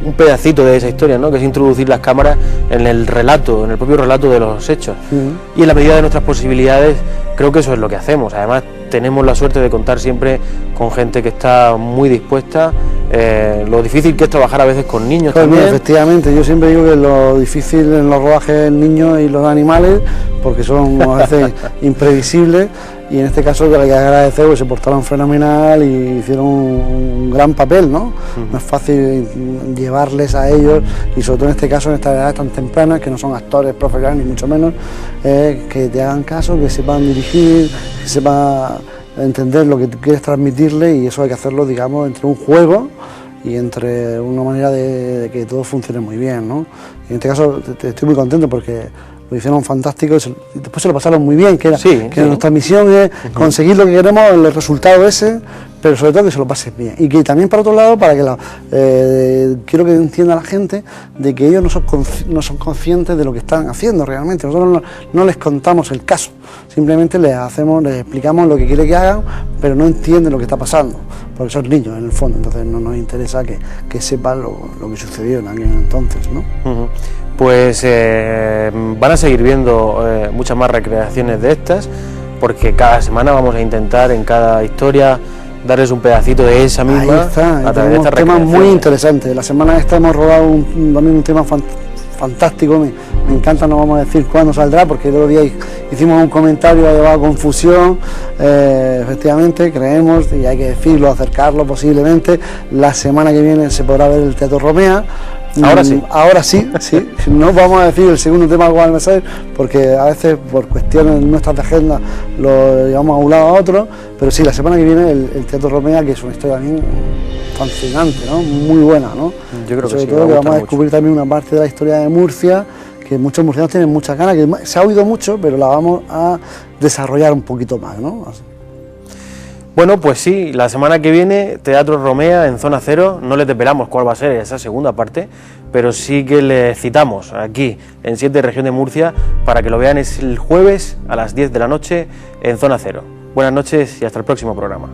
un pedacito de esa historia, ¿no? Que es introducir las cámaras en el relato, en el propio relato de los hechos. Y en la medida de nuestras posibilidades, creo que eso es lo que hacemos. Además, tenemos la suerte de contar siempre con gente que está muy dispuesta. Lo difícil que es trabajar a veces con niños también. Efectivamente, yo siempre digo que lo difícil en los rodajes es niños y los animales, porque son a veces imprevisibles, y en este caso hay que agradecer que se portaron fenomenal y hicieron un gran papel, ¿no? No es fácil llevarles a ellos, y sobre todo en este caso, en estas edades tan tempranas, que no son actores profesionales ni mucho menos, que te hagan caso, que sepan dirigir, que sepan entender lo que tú quieres transmitirle, y eso hay que hacerlo, digamos, entre un juego y entre una manera de que todo funcione muy bien, ¿no? Y en este caso estoy muy contento porque lo hicieron fantástico y después se lo pasaron muy bien, que nuestra misión es conseguir lo que queremos, el resultado ese, pero sobre todo que se lo pasen bien. Y que también, por otro lado, para que quiero que entienda la gente de que ellos no son conscientes de lo que están haciendo realmente. Nosotros no les contamos el caso, simplemente les explicamos lo que quiere que hagan, pero no entienden lo que está pasando, porque son niños en el fondo, entonces no nos interesa que sepan lo que sucedió en aquel entonces, ¿no? Pues van a seguir viendo muchas más recreaciones de estas, porque cada semana vamos a intentar en cada historia darles un pedacito de esa misma. Ahí está, a través de estas temas recreaciones. muy interesantes. La semana esta hemos rodado también un tema fantástico, me encanta, no vamos a decir cuándo saldrá, porque el otro día hicimos un comentario, ha llevado a confusión, efectivamente, creemos, y hay que decirlo, acercarlo posiblemente, la semana que viene se podrá ver el Teatro Romea. Ahora sí, no vamos a decir el segundo tema cuál va a ser, porque a veces por cuestiones nuestras de agenda lo llevamos a un lado a otro, pero sí, la semana que viene el Teatro Romea, que es una historia también fascinante, ¿no? Muy buena, ¿no? Yo creo que sobre sí, todo que vamos a mucho. descubrir también una parte de la historia de Murcia, que muchos murcianos tienen muchas ganas, que se ha oído mucho, pero la vamos a desarrollar un poquito más, ¿no? Así. Bueno, pues sí, la semana que viene, Teatro Romea en Zona Cero. No les desvelamos cuál va a ser esa segunda parte, pero sí que les citamos aquí en 7 Región de Murcia para que lo vean. Es el jueves a las 10 de la noche en Zona Cero. Buenas noches y hasta el próximo programa.